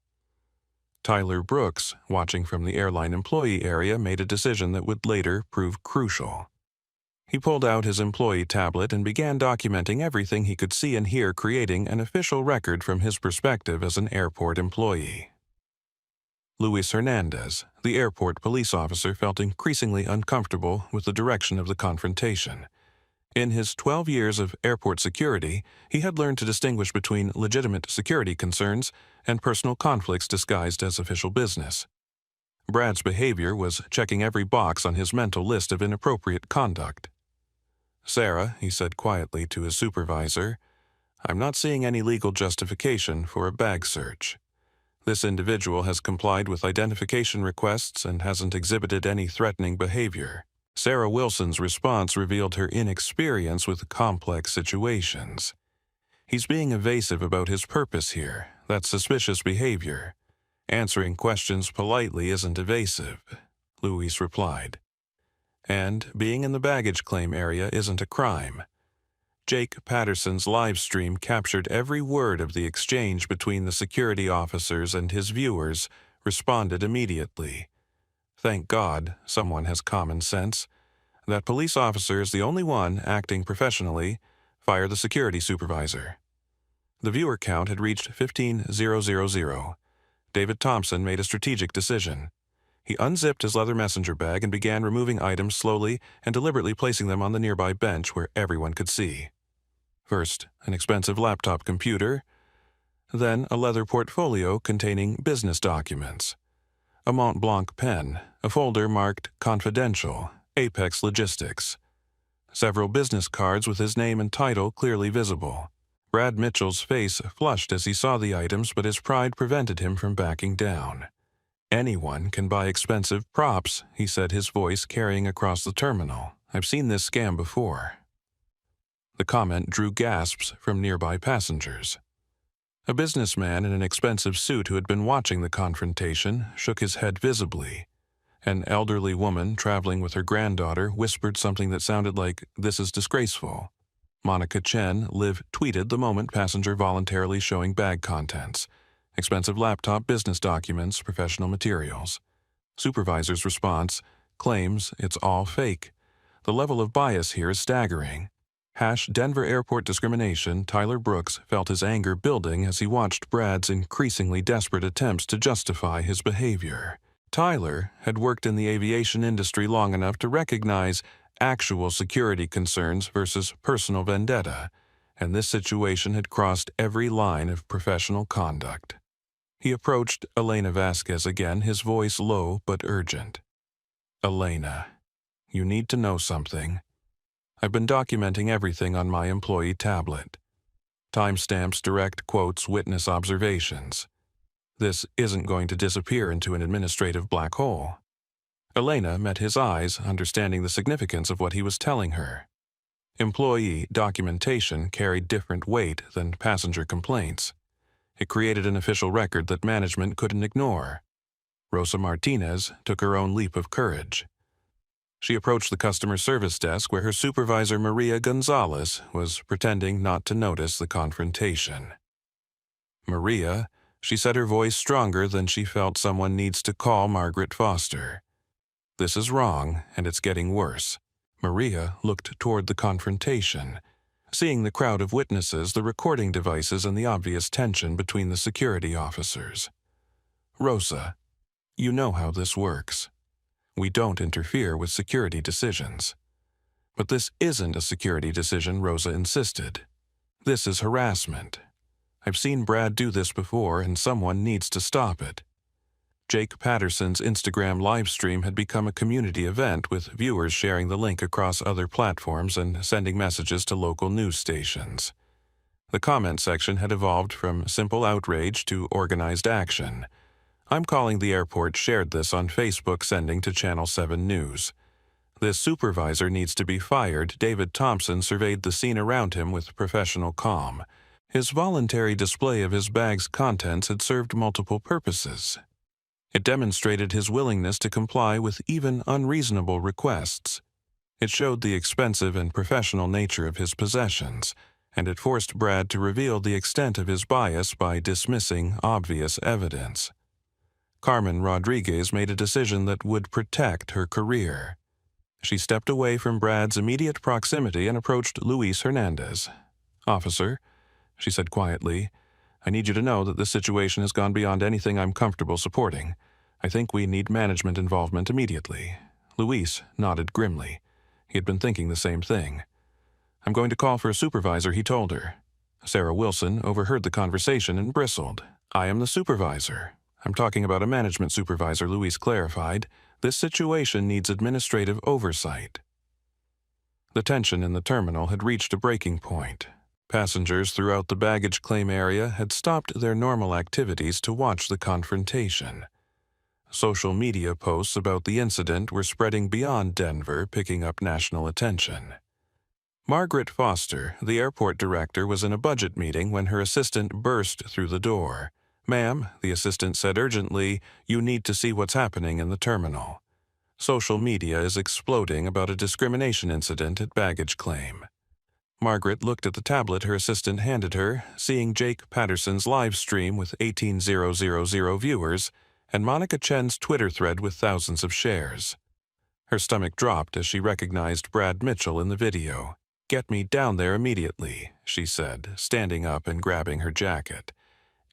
Tyler Brooks, watching from the airline employee area, made a decision that would later prove crucial. He pulled out his employee tablet and began documenting everything he could see and hear, creating an official record from his perspective as an airport employee. Luis Hernandez, the airport police officer, felt increasingly uncomfortable with the direction of the confrontation. In his 12 years of airport security, he had learned to distinguish between legitimate security concerns and personal conflicts disguised as official business. Brad's behavior was checking every box on his mental list of inappropriate conduct. "Sarah," he said quietly to his supervisor, "I'm not seeing any legal justification for a bag search. This individual has complied with identification requests and hasn't exhibited any threatening behavior. Sarah Wilson's response revealed her inexperience with complex situations. "He's being evasive about his purpose here. That's suspicious behavior. Answering questions politely isn't evasive," Louise replied. "And being in the baggage claim area isn't a crime." Jake Patterson's live stream captured every word of the exchange between the security officers, and his viewers responded immediately. Thank God someone has common sense. That police officer is the only one acting professionally. Fire the security supervisor. The viewer count had reached 15,000. David Thompson made a strategic decision. He unzipped his leather messenger bag and began removing items slowly and deliberately, placing them on the nearby bench where everyone could see. First, an expensive laptop computer, then a leather portfolio containing business documents, a Mont Blanc pen, a folder marked Confidential, Apex Logistics, several business cards with his name and title clearly visible. Brad Mitchell's face flushed as he saw the items, but his pride prevented him from backing down. "Anyone can buy expensive props," he said, his voice carrying across the terminal. "I've seen this scam before." The comment drew gasps from nearby passengers. A businessman in an expensive suit who had been watching the confrontation shook his head visibly. An elderly woman traveling with her granddaughter whispered something that sounded like, "This is disgraceful." Monica Chen live tweeted the moment passenger voluntarily showing bag contents, expensive laptop, business documents, professional materials. Supervisor's response claims it's all fake. The level of bias here is staggering. #Denver Airport discrimination. Tyler Brooks felt his anger building as he watched Brad's increasingly desperate attempts to justify his behavior. Tyler had worked in the aviation industry long enough to recognize actual security concerns versus personal vendetta, and this situation had crossed every line of professional conduct. He approached Elena Vasquez again, his voice low but urgent. "Elena, you need to know something. I've been documenting everything on my employee tablet. Timestamps, direct quotes, witness observations. This isn't going to disappear into an administrative black hole." Elena met his eyes, understanding the significance of what he was telling her. Employee documentation carried different weight than passenger complaints. It created an official record that management couldn't ignore. Rosa Martinez took her own leap of courage. She approached the customer service desk where her supervisor Maria Gonzalez was pretending not to notice the confrontation. "Maria," she said, her voice stronger than she felt someone needs to call Margaret Foster. "This is wrong, and it's getting worse." Maria looked toward the confrontation, seeing the crowd of witnesses, the recording devices, and the obvious tension between the security officers. "Rosa, you know how this works. We don't interfere with security decisions." "But this isn't a security decision," Rosa insisted. "This is harassment. I've seen Brad do this before, and someone needs to stop it." Jake Patterson's Instagram livestream had become a community event, with viewers sharing the link across other platforms and sending messages to local news stations. The comment section had evolved from simple outrage to organized action. "I'm calling the airport," shared this on Facebook, sending to Channel 7 News. "This supervisor needs to be fired." David Thompson surveyed the scene around him with professional calm. His voluntary display of his bag's contents had served multiple purposes. It demonstrated his willingness to comply with even unreasonable requests. It showed the expensive and professional nature of his possessions, and it forced Brad to reveal the extent of his bias by dismissing obvious evidence. Carmen Rodriguez made a decision that would protect her career. She stepped away from Brad's immediate proximity and approached Luis Hernandez. "Officer," she said quietly, "I need you to know that this situation has gone beyond anything I'm comfortable supporting. I think we need management involvement immediately." Luis nodded grimly. He had been thinking the same thing. "I'm going to call for a supervisor," he told her. Sarah Wilson overheard the conversation and bristled. "I am the supervisor." "I'm talking about a management supervisor," Luis clarified. "This situation needs administrative oversight." The tension in the terminal had reached a breaking point. Passengers throughout the baggage claim area had stopped their normal activities to watch the confrontation. Social media posts about the incident were spreading beyond Denver, picking up national attention. Margaret Foster, the airport director, was in a budget meeting when her assistant burst through the door. "Ma'am," the assistant said urgently, "you need to see what's happening in the terminal." Social media is exploding about a discrimination incident at baggage claim. Margaret looked at the tablet her assistant handed her, seeing Jake Patterson's live stream with 18,000 viewers and Monica Chen's Twitter thread with thousands of shares. Her stomach dropped as she recognized Brad Mitchell in the video. "Get me down there immediately," she said, standing up and grabbing her jacket.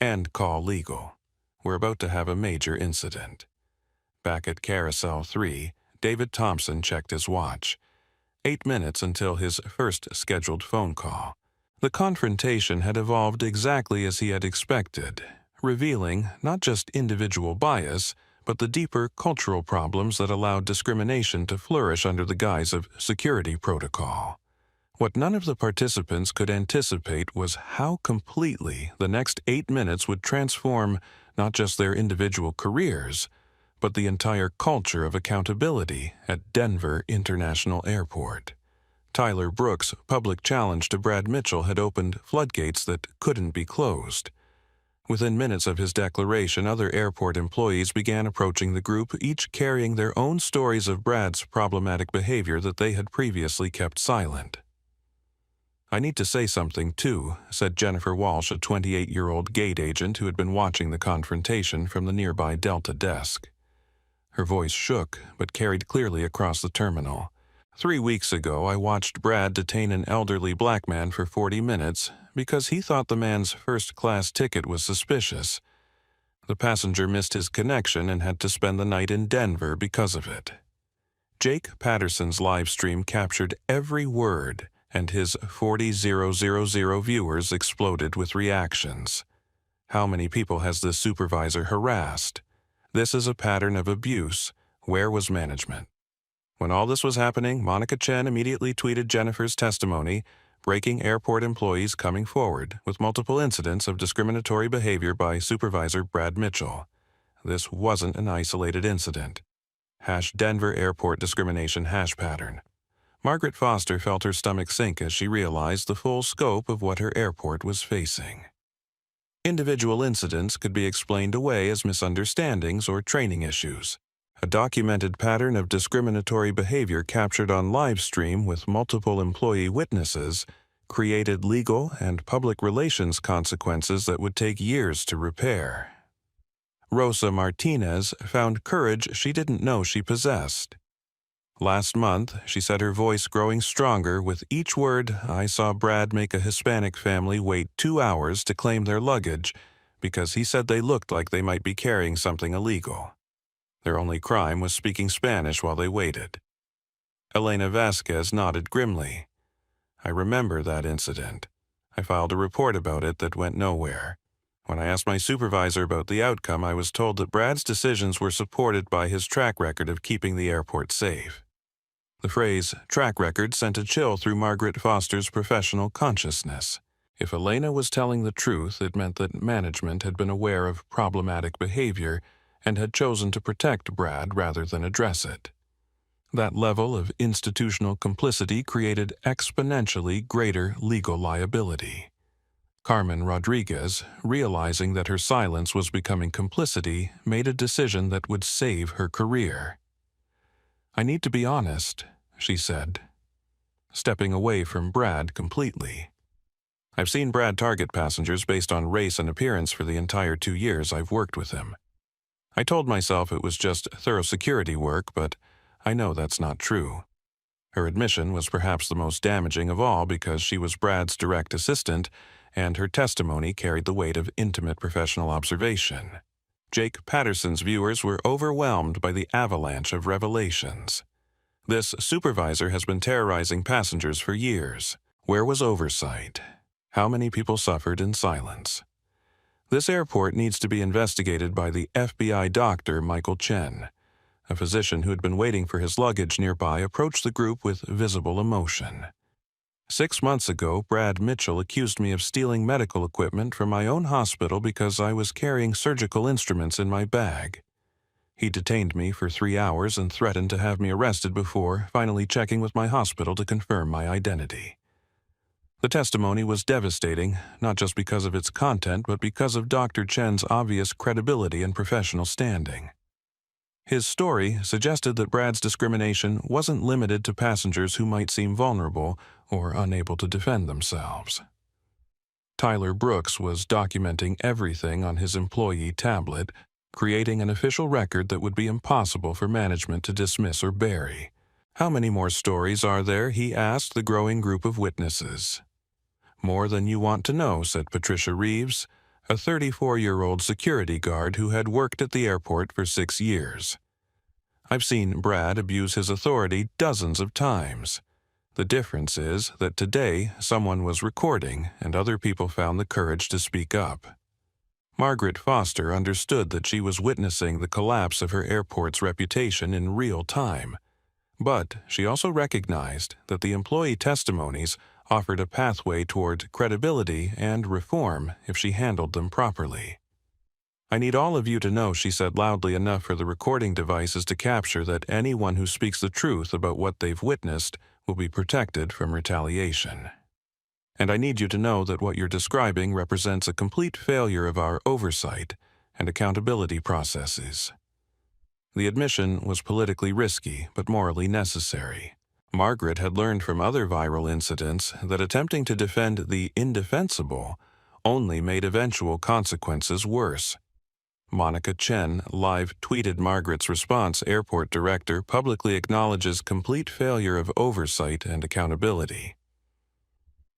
"And call legal. We're about to have a major incident." Back at Carousel 3, David Thompson checked his watch. 8 minutes until his first scheduled phone call. The confrontation had evolved exactly as he had expected, revealing not just individual bias, but the deeper cultural problems that allowed discrimination to flourish under the guise of security protocol. What none of the participants could anticipate was how completely the next 8 minutes would transform not just their individual careers, but the entire culture of accountability at Denver International Airport. Tyler Brooks' public challenge to Brad Mitchell had opened floodgates that couldn't be closed. Within minutes of his declaration, other airport employees began approaching the group, each carrying their own stories of Brad's problematic behavior that they had previously kept silent. "I need to say something, too," said Jennifer Walsh, a 28-year-old gate agent who had been watching the confrontation from the nearby Delta desk. Her voice shook, but carried clearly across the terminal. 3 weeks ago, I watched Brad detain an elderly black man for 40 minutes because he thought the man's first-class ticket was suspicious. The passenger missed his connection and had to spend the night in Denver because of it. Jake Patterson's live stream captured every word, and his 40,000 viewers exploded with reactions. "How many people has this supervisor harassed? This is a pattern of abuse. Where was management?" When all this was happening, Monica Chen immediately tweeted Jennifer's testimony, breaking airport employees coming forward with multiple incidents of discriminatory behavior by Supervisor Brad Mitchell. This wasn't an isolated incident. #Denver Airport Discrimination #pattern. Margaret Foster felt her stomach sink as she realized the full scope of what her airport was facing. Individual incidents could be explained away as misunderstandings or training issues. A documented pattern of discriminatory behavior captured on live stream with multiple employee witnesses created legal and public relations consequences that would take years to repair. Rosa Martinez found courage she didn't know she possessed. Last month, she said, her voice growing stronger with each word, "I saw Brad make a Hispanic family wait 2 hours to claim their luggage because he said they looked like they might be carrying something illegal. Their only crime was speaking Spanish while they waited." Elena Vasquez nodded grimly. "I remember that incident. I filed a report about it that went nowhere. When I asked my supervisor about the outcome, I was told that Brad's decisions were supported by his track record of keeping the airport safe." The phrase "track record" sent a chill through Margaret Foster's professional consciousness. If Elena was telling the truth, it meant that management had been aware of problematic behavior and had chosen to protect Brad rather than address it. That level of institutional complicity created exponentially greater legal liability. Carmen Rodriguez, realizing that her silence was becoming complicity, made a decision that would save her career. "I need to be honest," she said, stepping away from Brad completely. "I've seen Brad target passengers based on race and appearance for the entire 2 years I've worked with him. I told myself it was just thorough security work, but I know that's not true." Her admission was perhaps the most damaging of all because she was Brad's direct assistant, and her testimony carried the weight of intimate professional observation. Jake Patterson's viewers were overwhelmed by the avalanche of revelations. This supervisor has been terrorizing passengers for years. Where was oversight? How many people suffered in silence? This airport needs to be investigated by the FBI doctor Michael Chen. A physician who had been waiting for his luggage nearby approached the group with visible emotion. 6 months ago, Brad Mitchell accused me of stealing medical equipment from my own hospital because I was carrying surgical instruments in my bag. He detained me for 3 hours and threatened to have me arrested before finally checking with my hospital to confirm my identity. The testimony was devastating, not just because of its content, but because of Dr. Chen's obvious credibility and professional standing. His story suggested that Brad's discrimination wasn't limited to passengers who might seem vulnerable or unable to defend themselves. Tyler Brooks was documenting everything on his employee tablet, creating an official record that would be impossible for management to dismiss or bury. "How many more stories are there?" he asked the growing group of witnesses. "More than you want to know," said Patricia Reeves, a 34-year-old security guard who had worked at the airport for 6 years. "I've seen Brad abuse his authority dozens of times. The difference is that today someone was recording and other people found the courage to speak up." Margaret Foster understood that she was witnessing the collapse of her airport's reputation in real time, but she also recognized that the employee testimonies offered a pathway toward credibility and reform if she handled them properly. "I need all of you to know," she said loudly enough for the recording devices to capture, "that anyone who speaks the truth about what they've witnessed will be protected from retaliation. And I need you to know that what you're describing represents a complete failure of our oversight and accountability processes." The admission was politically risky, but morally necessary. Margaret had learned from other viral incidents that attempting to defend the indefensible only made eventual consequences worse. Monica Chen live tweeted Margaret's response. "Airport director publicly acknowledges complete failure of oversight and accountability.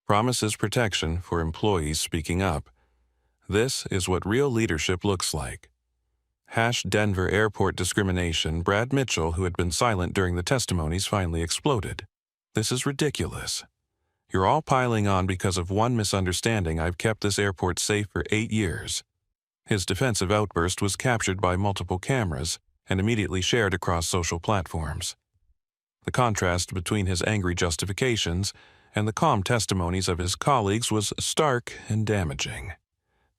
Promises protection for employees speaking up. This is what real leadership looks like." Denver airport discrimination. Brad Mitchell, who had been silent during the testimonies, finally exploded. "This is ridiculous. You're all piling on because of one misunderstanding. I've kept this airport safe for 8 years. His defensive outburst was captured by multiple cameras and immediately shared across social platforms. The contrast between his angry justifications and the calm testimonies of his colleagues was stark and damaging.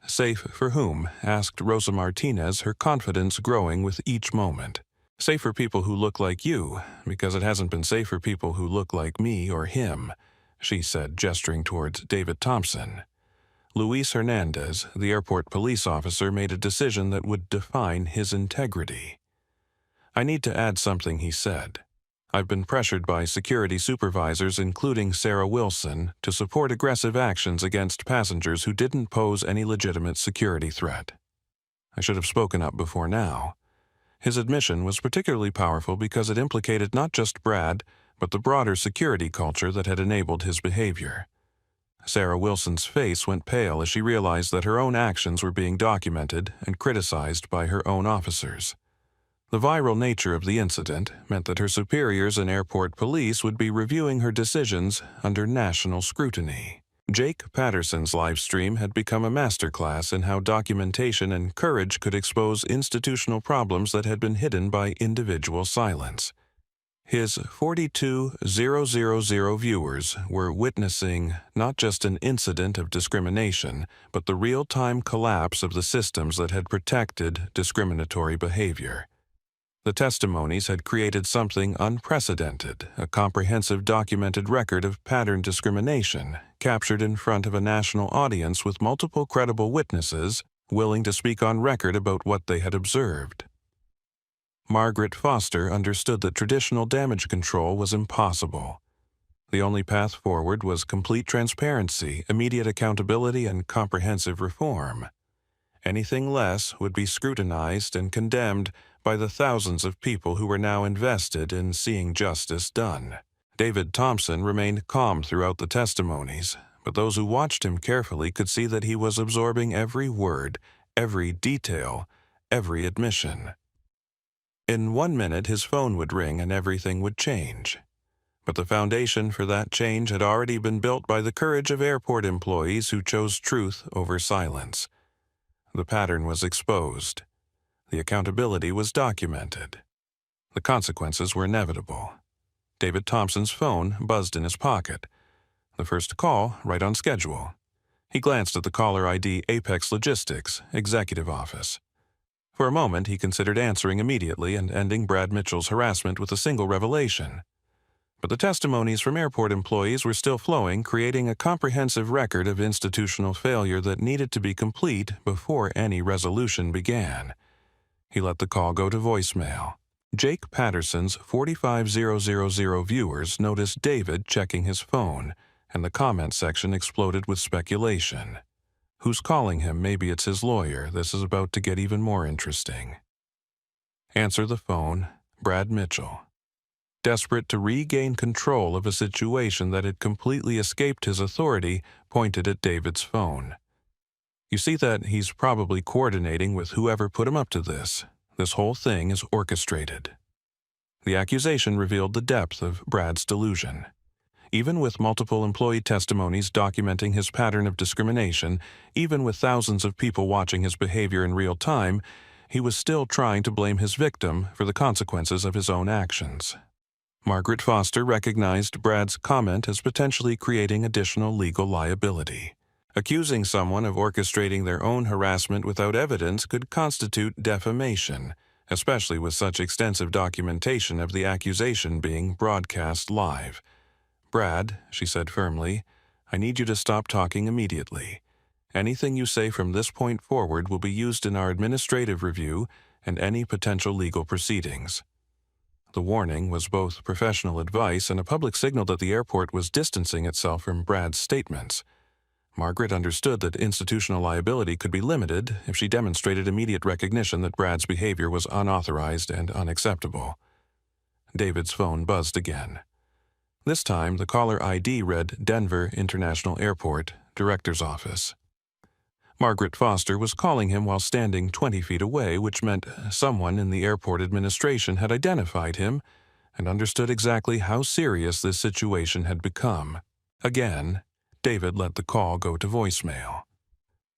"Safe for whom?" asked Rosa Martinez, her confidence growing with each moment. "Safe for people who look like you, because it hasn't been safe for people who look like me or him," she said, gesturing towards David Thompson. Luis Hernandez, the airport police officer, made a decision that would define his integrity. "I need to add something," he said. "I've been pressured by security supervisors, including Sarah Wilson, to support aggressive actions against passengers who didn't pose any legitimate security threat. I should have spoken up before now." His admission was particularly powerful because it implicated not just Brad, but the broader security culture that had enabled his behavior. Sarah Wilson's face went pale as she realized that her own actions were being documented and criticized by her own officers. The viral nature of the incident meant that her superiors in airport police would be reviewing her decisions under national scrutiny. Jake Patterson's live stream had become a masterclass in how documentation and courage could expose institutional problems that had been hidden by individual silence. His 42,000 viewers were witnessing not just an incident of discrimination, but the real-time collapse of the systems that had protected discriminatory behavior. The testimonies had created something unprecedented, a comprehensive documented record of pattern discrimination, captured in front of a national audience with multiple credible witnesses willing to speak on record about what they had observed. Margaret Foster understood that traditional damage control was impossible. The only path forward was complete transparency, immediate accountability, and comprehensive reform. Anything less would be scrutinized and condemned by the thousands of people who were now invested in seeing justice done. David Thompson remained calm throughout the testimonies, but those who watched him carefully could see that he was absorbing every word, every detail, every admission. In 1 minute, his phone would ring and everything would change. But the foundation for that change had already been built by the courage of airport employees who chose truth over silence. The pattern was exposed. The accountability was documented. The consequences were inevitable. David Thompson's phone buzzed in his pocket. The first call, right on schedule. He glanced at the caller ID. Apex Logistics, Executive Office. For a moment, he considered answering immediately and ending Brad Mitchell's harassment with a single revelation. But the testimonies from airport employees were still flowing, creating a comprehensive record of institutional failure that needed to be complete before any resolution began. He let the call go to voicemail. Jake Patterson's 45000 viewers noticed David checking his phone, and the comment section exploded with speculation. Who's calling him? Maybe it's his lawyer. This is about to get even more interesting. Answer the phone. Brad Mitchell. Desperate to regain control of a situation that had completely escaped his authority, pointed at David's phone. You see that he's probably coordinating with whoever put him up to this. This whole thing is orchestrated. The accusation revealed the depth of Brad's delusion. Even with multiple employee testimonies documenting his pattern of discrimination, even with thousands of people watching his behavior in real time, he was still trying to blame his victim for the consequences of his own actions. Margaret Foster recognized Brad's comment as potentially creating additional legal liability. Accusing someone of orchestrating their own harassment without evidence could constitute defamation, especially with such extensive documentation of the accusation being broadcast live. Brad, she said firmly, I need you to stop talking immediately. Anything you say from this point forward will be used in our administrative review and any potential legal proceedings. The warning was both professional advice and a public signal that the airport was distancing itself from Brad's statements. Margaret understood that institutional liability could be limited if she demonstrated immediate recognition that Brad's behavior was unauthorized and unacceptable. David's phone buzzed again. This time, the caller ID read Denver International Airport, Director's Office. Margaret Foster was calling him while standing 20 feet away, which meant someone in the airport administration had identified him and understood exactly how serious this situation had become. Again, David let the call go to voicemail.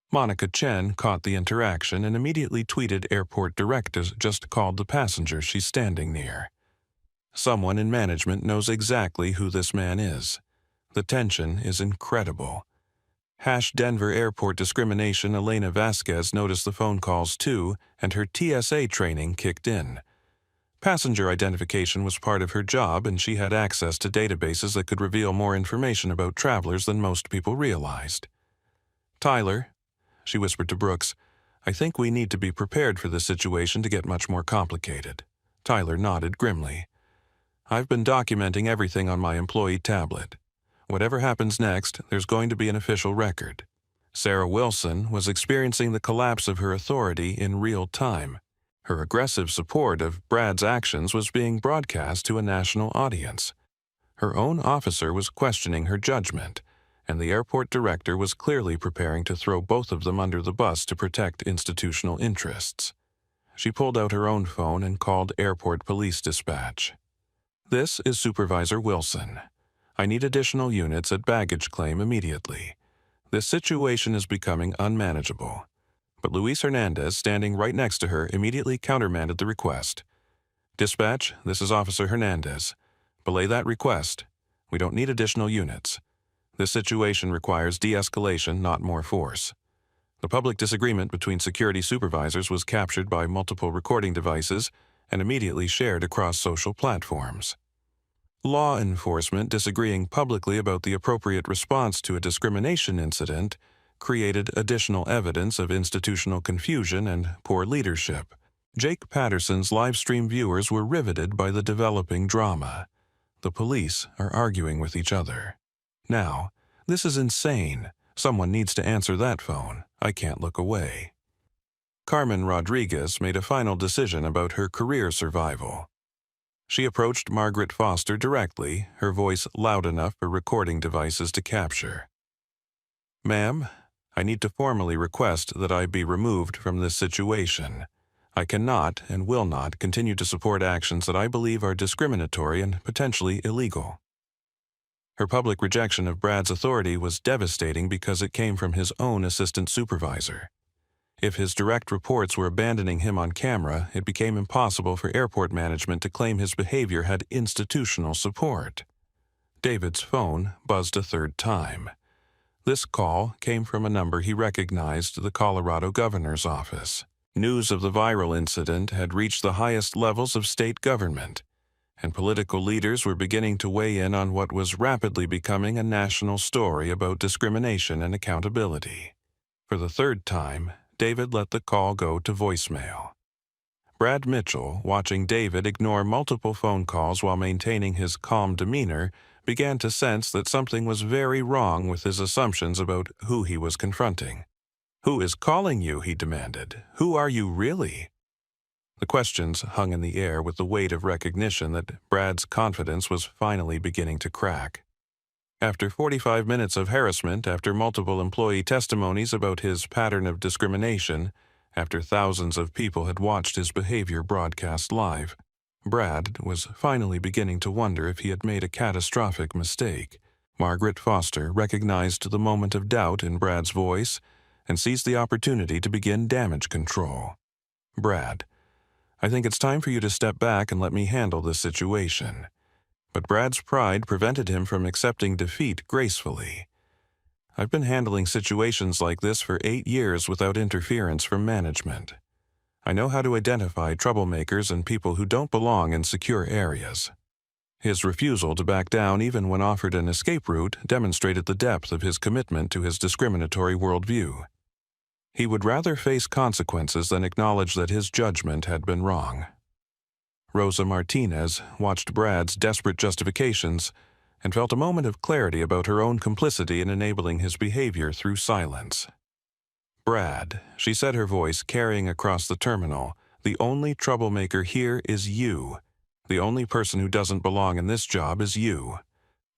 Monica Chen caught the interaction and immediately tweeted airport directors just called the passenger she's standing near. Someone in management knows exactly who this man is. The tension is incredible. Denver Airport Discrimination Elena Vasquez noticed the phone calls too, and her TSA training kicked in. Passenger identification was part of her job, and she had access to databases that could reveal more information about travelers than most people realized. Tyler, she whispered to Brooks, I think we need to be prepared for this situation to get much more complicated. Tyler nodded grimly. I've been documenting everything on my employee tablet. Whatever happens next, there's going to be an official record. Sarah Wilson was experiencing the collapse of her authority in real time. Her aggressive support of Brad's actions was being broadcast to a national audience. Her own officer was questioning her judgment, and the airport director was clearly preparing to throw both of them under the bus to protect institutional interests. She pulled out her own phone and called Airport Police Dispatch. This is Supervisor Wilson. I need additional units at baggage claim immediately. This situation is becoming unmanageable. But Luis Hernandez, standing right next to her, immediately countermanded the request. Dispatch, this is Officer Hernandez. Belay that request. We don't need additional units. This situation requires de-escalation, not more force. The public disagreement between security supervisors was captured by multiple recording devices and immediately shared across social platforms. Law enforcement disagreeing publicly about the appropriate response to a discrimination incident created additional evidence of institutional confusion and poor leadership. Jake Patterson's livestream viewers were riveted by the developing drama. The police are arguing with each other. Now, this is insane. Someone needs to answer that phone. I can't look away. Carmen Rodriguez made a final decision about her career survival. She approached Margaret Foster directly, her voice loud enough for recording devices to capture. Ma'am, I need to formally request that I be removed from this situation. I cannot and will not continue to support actions that I believe are discriminatory and potentially illegal. Her public rejection of Brad's authority was devastating because it came from his own assistant supervisor. If his direct reports were abandoning him on camera, it became impossible for airport management to claim his behavior had institutional support. David's phone buzzed a third time. This call came from a number he recognized, the Colorado governor's office. News of the viral incident had reached the highest levels of state government, and political leaders were beginning to weigh in on what was rapidly becoming a national story about discrimination and accountability. For the third time, David let the call go to voicemail. Brad Mitchell, watching David ignore multiple phone calls while maintaining his calm demeanor, began to sense that something was very wrong with his assumptions about who he was confronting. "Who is calling you?" he demanded. "Who are you really?" The questions hung in the air with the weight of recognition that Brad's confidence was finally beginning to crack. After 45 minutes of harassment, after multiple employee testimonies about his pattern of discrimination, after thousands of people had watched his behavior broadcast live, Brad was finally beginning to wonder if he had made a catastrophic mistake. Margaret Foster recognized the moment of doubt in Brad's voice and seized the opportunity to begin damage control. "Brad, I think it's time for you to step back and let me handle this situation." But Brad's pride prevented him from accepting defeat gracefully. "I've been handling situations like this for 8 years without interference from management. I know how to identify troublemakers and people who don't belong in secure areas." His refusal to back down even when offered an escape route demonstrated the depth of his commitment to his discriminatory worldview. He would rather face consequences than acknowledge that his judgment had been wrong. Rosa Martinez watched Brad's desperate justifications and felt a moment of clarity about her own complicity in enabling his behavior through silence. "Brad," she said, her voice carrying across the terminal, "the only troublemaker here is you. The only person who doesn't belong in this job is you."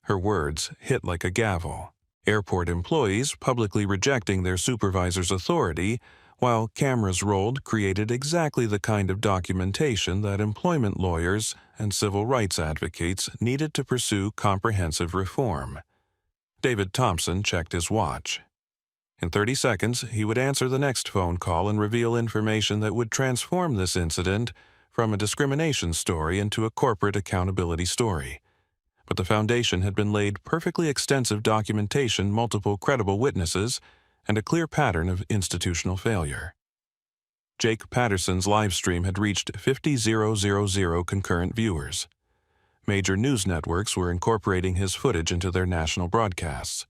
Her words hit like a gavel. Airport employees publicly rejecting their supervisor's authority, while cameras rolled, created exactly the kind of documentation that employment lawyers and civil rights advocates needed to pursue comprehensive reform. David Thompson checked his watch. In 30 seconds, he would answer the next phone call and reveal information that would transform this incident from a discrimination story into a corporate accountability story. But the foundation had been laid: perfectly extensive documentation, multiple credible witnesses, and a clear pattern of institutional failure. Jake Patterson's live stream had reached 50,000 concurrent viewers. Major news networks were incorporating his footage into their national broadcasts.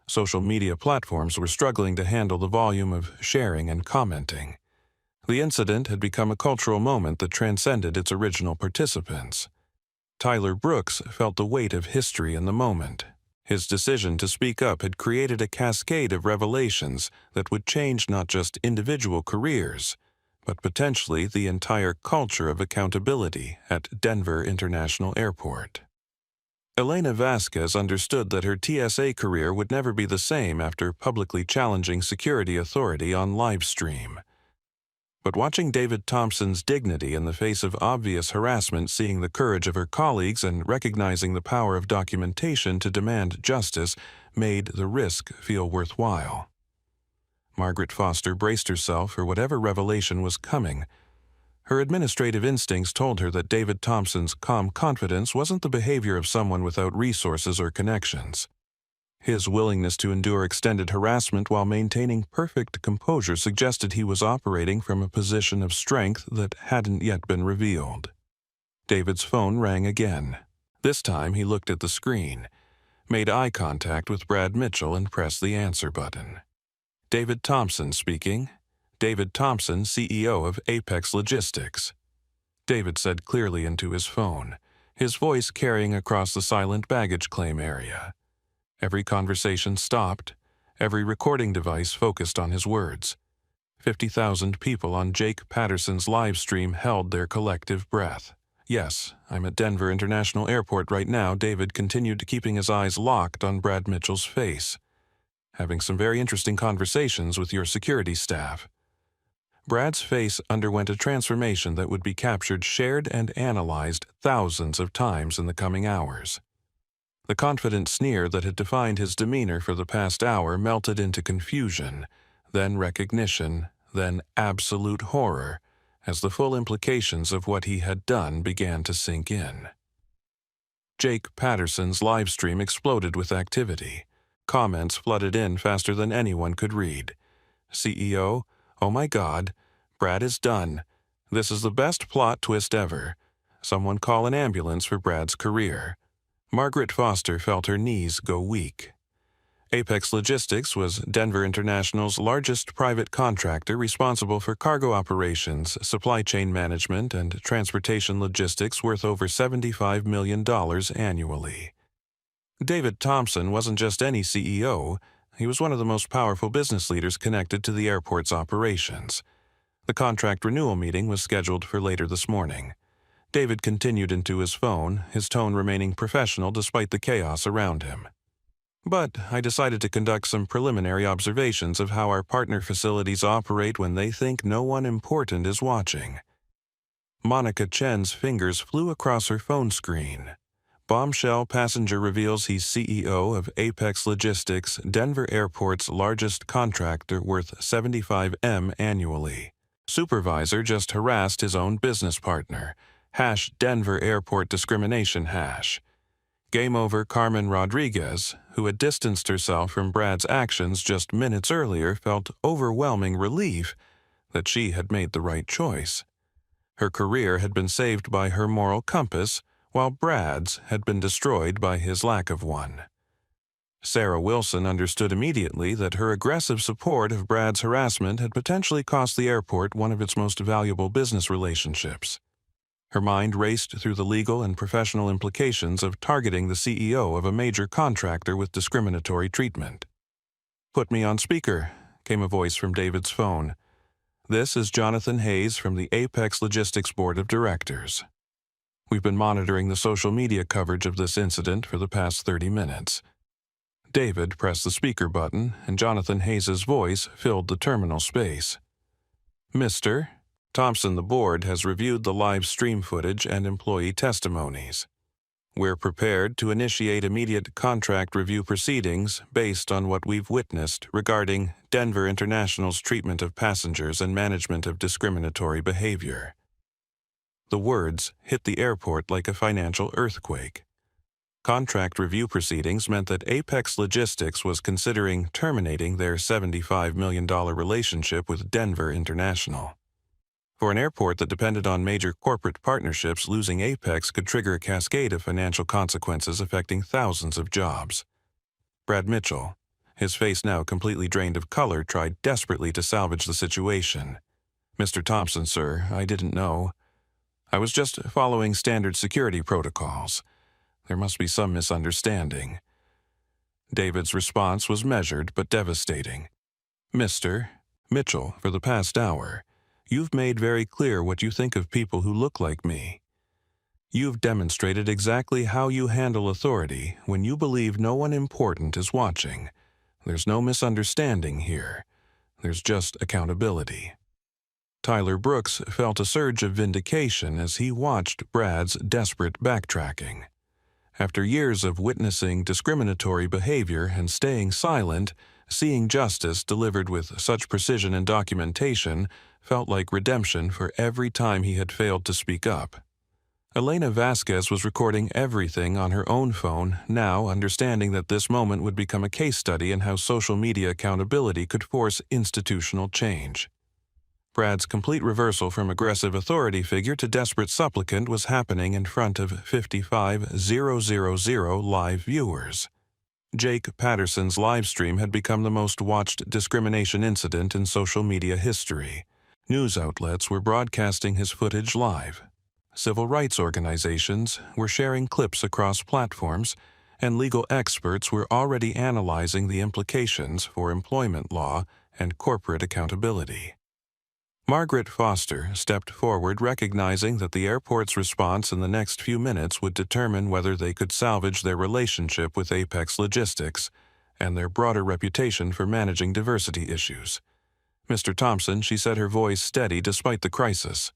Social media platforms were struggling to handle the volume of sharing and commenting. The incident had become a cultural moment that transcended its original participants. Tyler Brooks felt the weight of history in the moment. His decision to speak up had created a cascade of revelations that would change not just individual careers, but potentially the entire culture of accountability at Denver International Airport. Elena Vasquez understood that her TSA career would never be the same after publicly challenging security authority on live stream. But watching David Thompson's dignity in the face of obvious harassment, seeing the courage of her colleagues, and recognizing the power of documentation to demand justice made the risk feel worthwhile. Margaret Foster braced herself for whatever revelation was coming. Her administrative instincts told her that David Thompson's calm confidence wasn't the behavior of someone without resources or connections. His willingness to endure extended harassment while maintaining perfect composure suggested he was operating from a position of strength that hadn't yet been revealed. David's phone rang again. This time he looked at the screen, made eye contact with Brad Mitchell, and pressed the answer button. "David Thompson speaking. David Thompson, CEO of Apex Logistics." David said clearly into his phone, his voice carrying across the silent baggage claim area. Every conversation stopped, every recording device focused on his words. 50,000 people on Jake Patterson's live stream held their collective breath. "Yes, I'm at Denver International Airport right now," David continued, keeping his eyes locked on Brad Mitchell's face. "Having some very interesting conversations with your security staff." Brad's face underwent a transformation that would be captured, shared, and analyzed thousands of times in the coming hours. The confident sneer that had defined his demeanor for the past hour melted into confusion, then recognition, then absolute horror, as the full implications of what he had done began to sink in. Jake Patterson's live stream exploded with activity. Comments flooded in faster than anyone could read. "CEO, oh my God. Brad is done. This is the best plot twist ever. Someone call an ambulance for Brad's career. Margaret Foster felt her knees go weak. Apex Logistics was Denver International's largest private contractor responsible for cargo operations, supply chain management, and transportation logistics worth over $75 million annually. David Thompson wasn't just any CEO, he was one of the most powerful business leaders connected to the airport's operations. The contract renewal meeting was scheduled for later this morning. David continued into his phone, his tone remaining professional despite the chaos around him. But I decided to conduct some preliminary observations of how our partner facilities operate when they think no one important is watching. Monica Chen's fingers flew across her phone screen. Bombshell passenger reveals he's CEO of Apex Logistics, Denver Airport's largest contractor worth $75 million annually. Supervisor just harassed his own business partner. #Denver Airport discrimination #. Game over. Carmen Rodriguez, who had distanced herself from Brad's actions just minutes earlier, felt overwhelming relief that she had made the right choice. Her career had been saved by her moral compass, while Brad's had been destroyed by his lack of one. Sarah Wilson understood immediately that her aggressive support of Brad's harassment had potentially cost the airport one of its most valuable business relationships. Her mind raced through the legal and professional implications of targeting the CEO of a major contractor with discriminatory treatment. "Put me on speaker," came a voice from David's phone. "This is Jonathan Hayes from the Apex Logistics Board of Directors. We've been monitoring the social media coverage of this incident for the past 30 minutes. David pressed the speaker button, and Jonathan Hayes' voice filled the terminal space. "Mr. Thompson, the board has reviewed the live stream footage and employee testimonies. We're prepared to initiate immediate contract review proceedings based on what we've witnessed regarding Denver International's treatment of passengers and management of discriminatory behavior." The words hit the airport like a financial earthquake. Contract review proceedings meant that Apex Logistics was considering terminating their $75 million relationship with Denver International. For an airport that depended on major corporate partnerships, losing Apex could trigger a cascade of financial consequences affecting thousands of jobs. Brad Mitchell, his face now completely drained of color, tried desperately to salvage the situation. "Mr. Thompson, sir, I didn't know. I was just following standard security protocols. There must be some misunderstanding." David's response was measured but devastating. "Mr. Mitchell, for the past hour, you've made very clear what you think of people who look like me. You've demonstrated exactly how you handle authority when you believe no one important is watching. There's no misunderstanding here. There's just accountability." Tyler Brooks felt a surge of vindication as he watched Brad's desperate backtracking. After years of witnessing discriminatory behavior and staying silent, seeing justice delivered with such precision and documentation felt like redemption for every time he had failed to speak up. Elena Vasquez was recording everything on her own phone, now understanding that this moment would become a case study in how social media accountability could force institutional change. Brad's complete reversal from aggressive authority figure to desperate supplicant was happening in front of 55,000 live viewers. Jake Patterson's live stream had become the most watched discrimination incident in social media history. News outlets were broadcasting his footage live. Civil rights organizations were sharing clips across platforms, and legal experts were already analyzing the implications for employment law and corporate accountability. Margaret Foster stepped forward, recognizing that the airport's response in the next few minutes would determine whether they could salvage their relationship with Apex Logistics and their broader reputation for managing diversity issues. "Mr. Thompson," she said, her voice steady despite the crisis,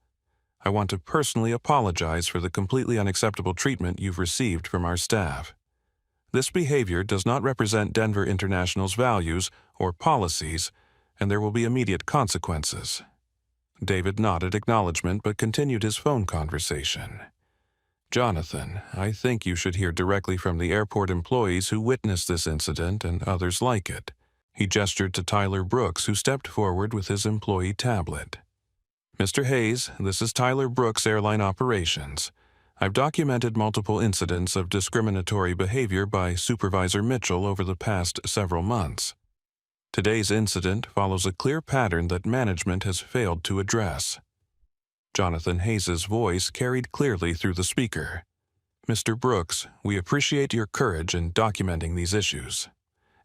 "I want to personally apologize for the completely unacceptable treatment you've received from our staff. This behavior does not represent Denver International's values or policies, and there will be immediate consequences." David nodded acknowledgement but continued his phone conversation. "Jonathan, I think you should hear directly from the airport employees who witnessed this incident and others like it." He gestured to Tyler Brooks, who stepped forward with his employee tablet. Mr. Hayes, this is Tyler Brooks, Airline Operations. I've documented multiple incidents of discriminatory behavior by Supervisor Mitchell over the past several months. Today's incident follows a clear pattern that management has failed to address. Jonathan Hayes's voice carried clearly through the speaker. Mr. Brooks, we appreciate your courage in documenting these issues.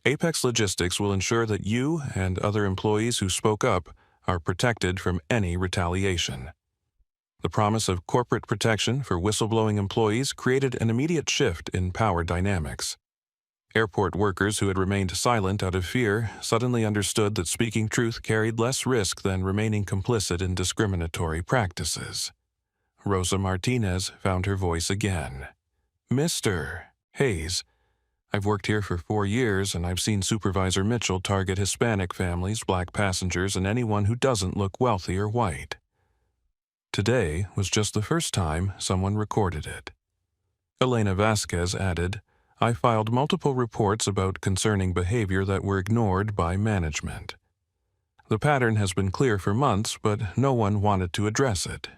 Apex Logistics will ensure that you and other employees who spoke up are protected from any retaliation. The promise of corporate protection for whistleblowing employees created an immediate shift in power dynamics. Airport workers who had remained silent out of fear suddenly understood that speaking truth carried less risk than remaining complicit in discriminatory practices. Rosa Martinez found her voice again. Mr. Hayes, I've worked here for 4 years and I've seen Supervisor Mitchell target Hispanic families, black passengers, and anyone who doesn't look wealthy or white. Today was just the first time someone recorded it. Elena Vasquez added, I filed multiple reports about concerning behavior that were ignored by management. The pattern has been clear for months, but no one wanted to address it.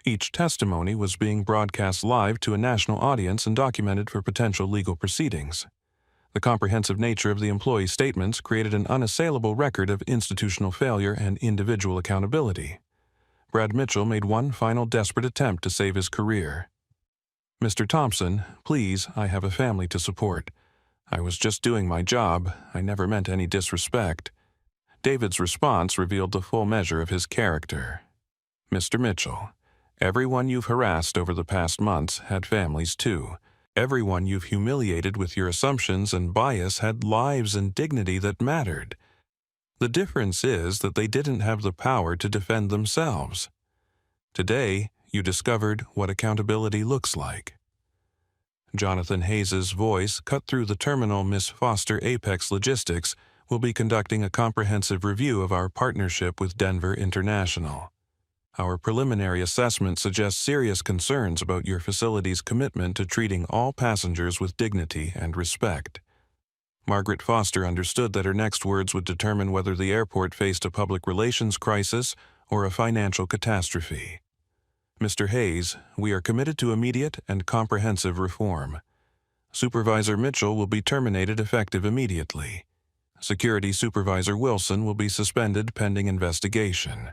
Each testimony was being broadcast live to a national audience and documented for potential legal proceedings. The comprehensive nature of the employee statements created an unassailable record of institutional failure and individual accountability. Brad Mitchell made one final desperate attempt to save his career. Mr. Thompson, please, I have a family to support. I was just doing my job. I never meant any disrespect. David's response revealed the full measure of his character. Mr. Mitchell, everyone you've harassed over the past months had families too. Everyone you've humiliated with your assumptions and bias had lives and dignity that mattered. The difference is that they didn't have the power to defend themselves. Today, you discovered what accountability looks like. Jonathan Hayes's voice cut through the terminal. Miss Foster, Apex Logistics will be conducting a comprehensive review of our partnership with Denver International. Our preliminary assessment suggests serious concerns about your facility's commitment to treating all passengers with dignity and respect. Margaret Foster understood that her next words would determine whether the airport faced a public relations crisis or a financial catastrophe. Mr. Hayes, we are committed to immediate and comprehensive reform. Supervisor Mitchell will be terminated effective immediately. Security Supervisor Wilson will be suspended pending investigation.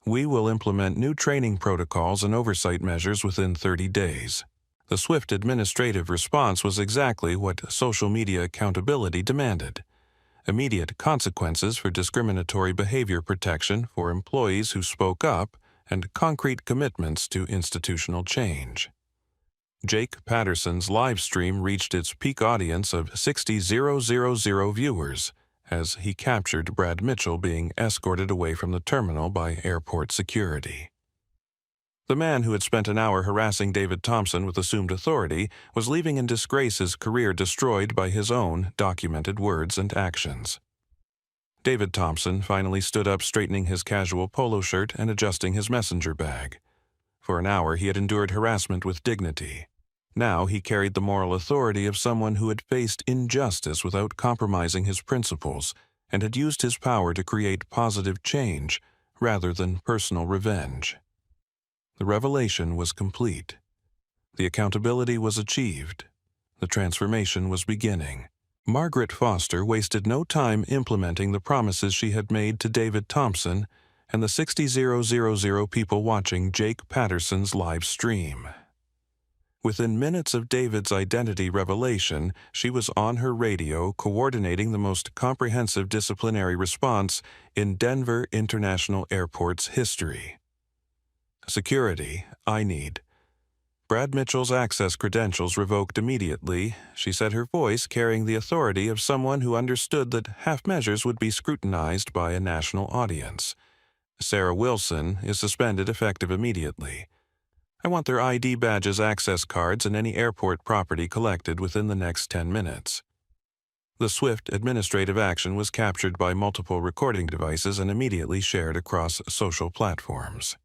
We will implement new training protocols and oversight measures within 30 days. The swift administrative response was exactly what social media accountability demanded. Immediate consequences for discriminatory behavior protection for employees who spoke up and concrete commitments to institutional change. Jake Patterson's live stream reached its peak audience of 60,000 viewers as he captured Brad Mitchell being escorted away from the terminal by airport security. The man who had spent an hour harassing David Thompson with assumed authority was leaving in disgrace, his career destroyed by his own documented words and actions. David Thompson finally stood up, straightening his casual polo shirt and adjusting his messenger bag. For an hour he had endured harassment with dignity. Now he carried the moral authority of someone who had faced injustice without compromising his principles and had used his power to create positive change rather than personal revenge. The revelation was complete. The accountability was achieved. The transformation was beginning. Margaret Foster wasted no time implementing the promises she had made to David Thompson and the 60,000 people watching Jake Patterson's live stream. Within minutes of David's identity revelation, she was on her radio coordinating the most comprehensive disciplinary response in Denver International Airport's history. Security, I need. Brad Mitchell's access credentials revoked immediately, she said, her voice carrying the authority of someone who understood that half measures would be scrutinized by a national audience. Sarah Wilson is suspended effective immediately. I want their ID badges, access cards, and any airport property collected within the next 10 minutes. The swift administrative action was captured by multiple recording devices and immediately shared across social platforms.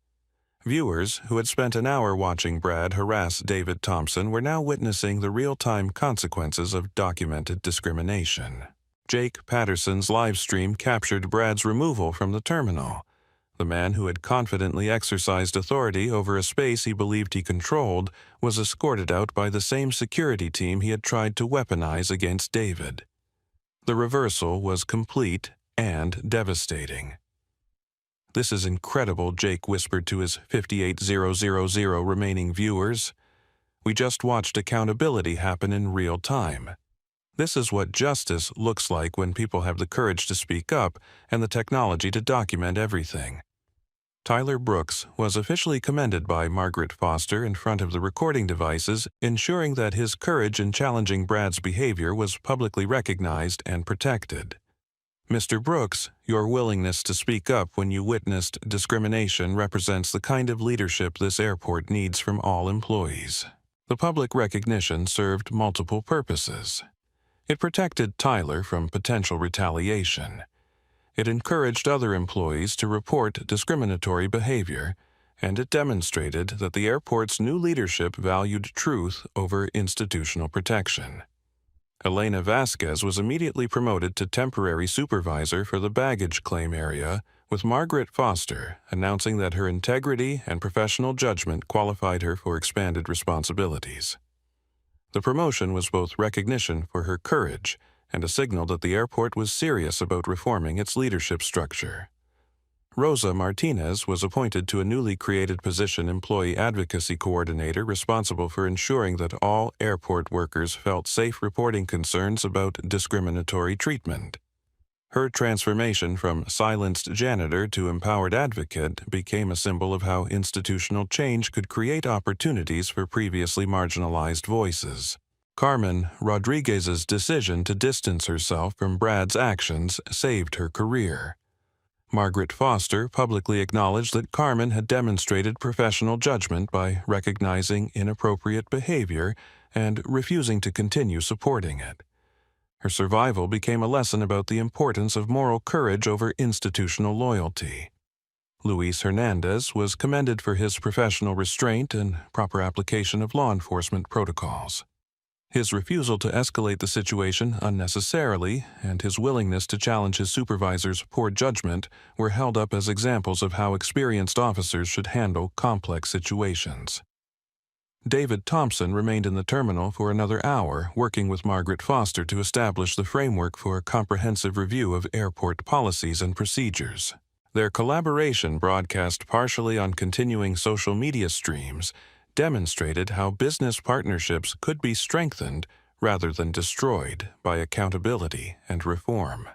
Viewers who had spent an hour watching Brad harass David Thompson were now witnessing the real-time consequences of documented discrimination. Jake Patterson's live stream captured Brad's removal from the terminal. The man who had confidently exercised authority over a space he believed he controlled was escorted out by the same security team he had tried to weaponize against David. The reversal was complete and devastating. "This is incredible," Jake whispered to his 58,000 remaining viewers. "We just watched accountability happen in real time. This is what justice looks like when people have the courage to speak up and the technology to document everything." Tyler Brooks was officially commended by Margaret Foster in front of the recording devices, ensuring that his courage in challenging Brad's behavior was publicly recognized and protected. "Mr. Brooks, your willingness to speak up when you witnessed discrimination represents the kind of leadership this airport needs from all employees." The public recognition served multiple purposes. It protected Tyler from potential retaliation. It encouraged other employees to report discriminatory behavior, and it demonstrated that the airport's new leadership valued truth over institutional protection. Elena Vasquez was immediately promoted to temporary supervisor for the baggage claim area, with Margaret Foster announcing that her integrity and professional judgment qualified her for expanded responsibilities. The promotion was both recognition for her courage and a signal that the airport was serious about reforming its leadership structure. Rosa Martinez was appointed to a newly created position, Employee Advocacy Coordinator, responsible for ensuring that all airport workers felt safe reporting concerns about discriminatory treatment. Her transformation from silenced janitor to empowered advocate became a symbol of how institutional change could create opportunities for previously marginalized voices. Carmen Rodriguez's decision to distance herself from Brad's actions saved her career. Margaret Foster publicly acknowledged that Carmen had demonstrated professional judgment by recognizing inappropriate behavior and refusing to continue supporting it. Her survival became a lesson about the importance of moral courage over institutional loyalty. Luis Hernandez was commended for his professional restraint and proper application of law enforcement protocols. His refusal to escalate the situation unnecessarily and his willingness to challenge his supervisor's poor judgment were held up as examples of how experienced officers should handle complex situations. David Thompson remained in the terminal for another hour, working with Margaret Foster to establish the framework for a comprehensive review of airport policies and procedures. Their collaboration, broadcast partially on continuing social media streams, demonstrated how business partnerships could be strengthened rather than destroyed by accountability and reform.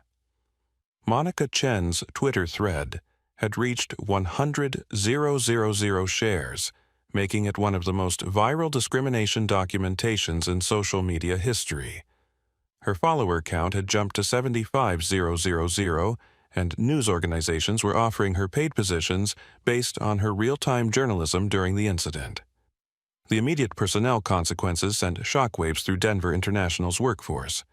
Monica Chen's Twitter thread had reached 100,000 shares, making it one of the most viral discrimination documentations in social media history. Her follower count had jumped to 75,000, and news organizations were offering her paid positions based on her real-time journalism during the incident. The immediate personnel consequences sent shockwaves through Denver International's workforce.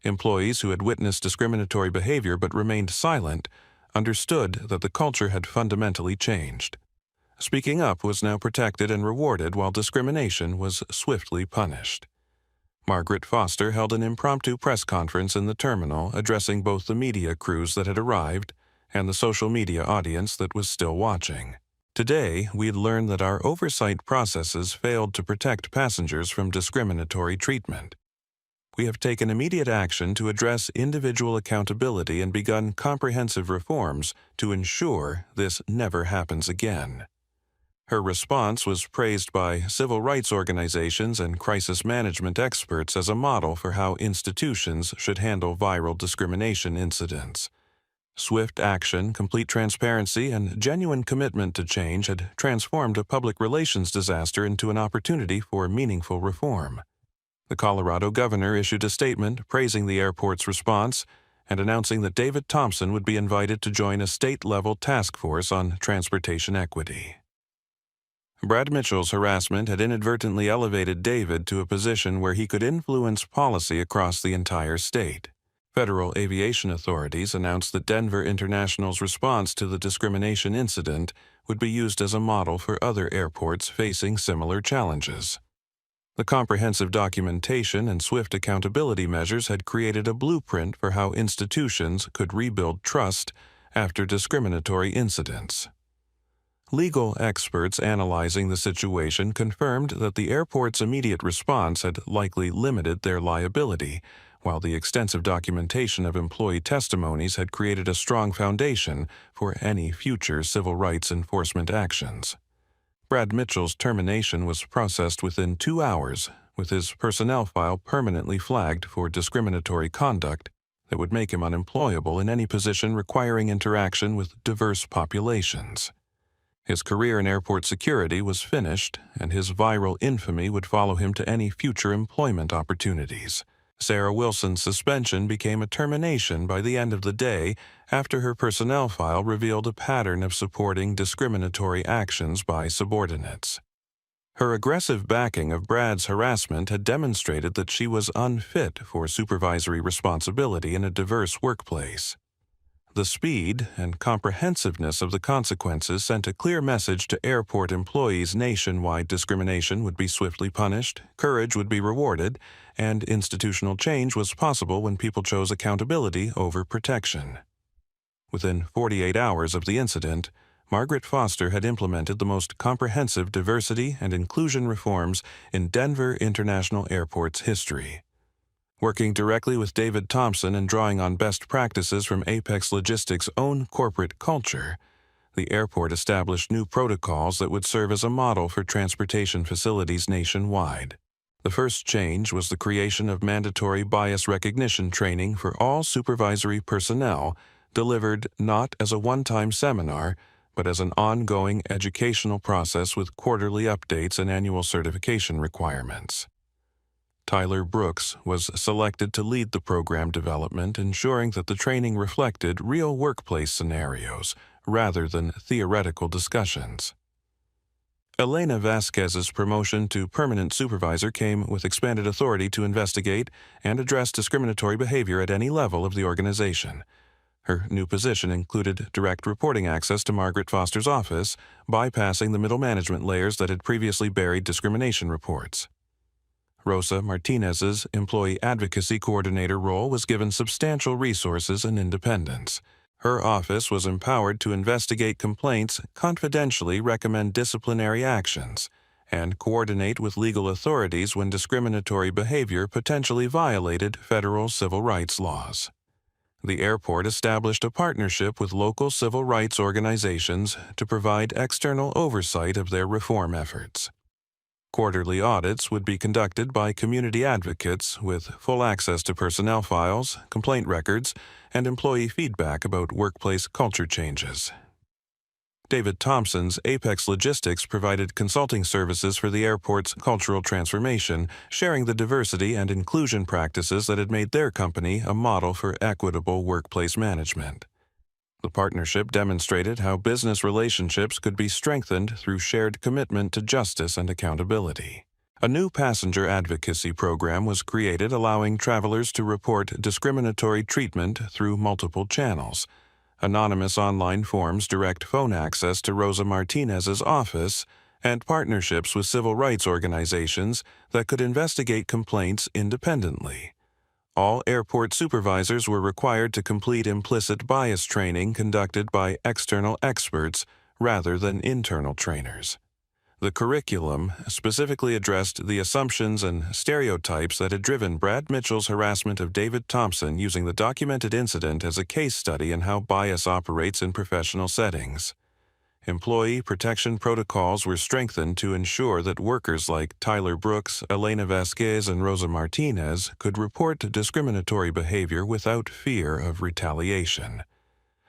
Employees who had witnessed discriminatory behavior but remained silent understood that the culture had fundamentally changed. Speaking up was now protected and rewarded, while discrimination was swiftly punished. Margaret Foster held an impromptu press conference in the terminal, addressing both the media crews that had arrived and the social media audience that was still watching. Today, we'd learned that our oversight processes failed to protect passengers from discriminatory treatment. We have taken immediate action to address individual accountability and begun comprehensive reforms to ensure this never happens again. Her response was praised by civil rights organizations and crisis management experts as a model for how institutions should handle viral discrimination incidents. Swift action, complete transparency, and genuine commitment to change had transformed a public relations disaster into an opportunity for meaningful reform. The Colorado governor issued a statement praising the airport's response and announcing that David Thompson would be invited to join a state-level task force on transportation equity. Brad Mitchell's harassment had inadvertently elevated David to a position where he could influence policy across the entire state. Federal aviation authorities announced that Denver International's response to the discrimination incident would be used as a model for other airports facing similar challenges. The comprehensive documentation and swift accountability measures had created a blueprint for how institutions could rebuild trust after discriminatory incidents. Legal experts analyzing the situation confirmed that the airport's immediate response had likely limited their liability, while the extensive documentation of employee testimonies had created a strong foundation for any future civil rights enforcement actions. Brad Mitchell's termination was processed within 2 hours, with his personnel file permanently flagged for discriminatory conduct that would make him unemployable in any position requiring interaction with diverse populations. His career in airport security was finished, and his viral infamy would follow him to any future employment opportunities. Sarah Wilson's suspension became a termination by the end of the day after her personnel file revealed a pattern of supporting discriminatory actions by subordinates. Her aggressive backing of Brad's harassment had demonstrated that she was unfit for supervisory responsibility in a diverse workplace. The speed and comprehensiveness of the consequences sent a clear message to airport employees nationwide: discrimination would be swiftly punished, courage would be rewarded, and institutional change was possible when people chose accountability over protection. Within 48 hours of the incident, Margaret Foster had implemented the most comprehensive diversity and inclusion reforms in Denver International Airport's history. Working directly with David Thompson and drawing on best practices from Apex Logistics' own corporate culture, the airport established new protocols that would serve as a model for transportation facilities nationwide. The first change was the creation of mandatory bias recognition training for all supervisory personnel, delivered not as a one-time seminar, but as an ongoing educational process with quarterly updates and annual certification requirements. Tyler Brooks was selected to lead the program development, ensuring that the training reflected real workplace scenarios rather than theoretical discussions. Elena Vasquez's promotion to permanent supervisor came with expanded authority to investigate and address discriminatory behavior at any level of the organization. Her new position included direct reporting access to Margaret Foster's office, bypassing the middle management layers that had previously buried discrimination reports. Rosa Martinez's employee advocacy coordinator role was given substantial resources and independence. Her office was empowered to investigate complaints, confidentially recommend disciplinary actions, and coordinate with legal authorities when discriminatory behavior potentially violated federal civil rights laws. The airport established a partnership with local civil rights organizations to provide external oversight of their reform efforts. Quarterly audits would be conducted by community advocates with full access to personnel files, complaint records, and employee feedback about workplace culture changes. David Thompson's Apex Logistics provided consulting services for the airport's cultural transformation, sharing the diversity and inclusion practices that had made their company a model for equitable workplace management. The partnership demonstrated how business relationships could be strengthened through shared commitment to justice and accountability. A new passenger advocacy program was created, allowing travelers to report discriminatory treatment through multiple channels. Anonymous online forms direct phone access to Rosa Martinez's office, and partnerships with civil rights organizations that could investigate complaints independently. All airport supervisors were required to complete implicit bias training conducted by external experts rather than internal trainers. The curriculum specifically addressed the assumptions and stereotypes that had driven Brad Mitchell's harassment of David Thompson, using the documented incident as a case study in how bias operates in professional settings. Employee protection protocols were strengthened to ensure that workers like Tyler Brooks, Elena Vasquez, and Rosa Martinez could report discriminatory behavior without fear of retaliation.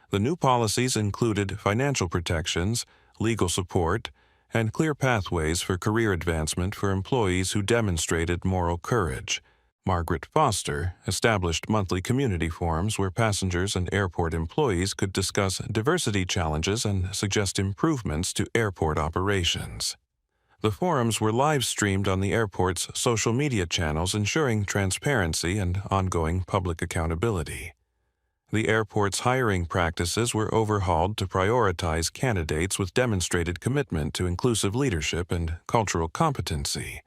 The new policies included financial protections, legal support, and clear pathways for career advancement for employees who demonstrated moral courage. Margaret Foster established monthly community forums where passengers and airport employees could discuss diversity challenges and suggest improvements to airport operations. The forums were live-streamed on the airport's social media channels, ensuring transparency and ongoing public accountability. The airport's hiring practices were overhauled to prioritize candidates with demonstrated commitment to inclusive leadership and cultural competency.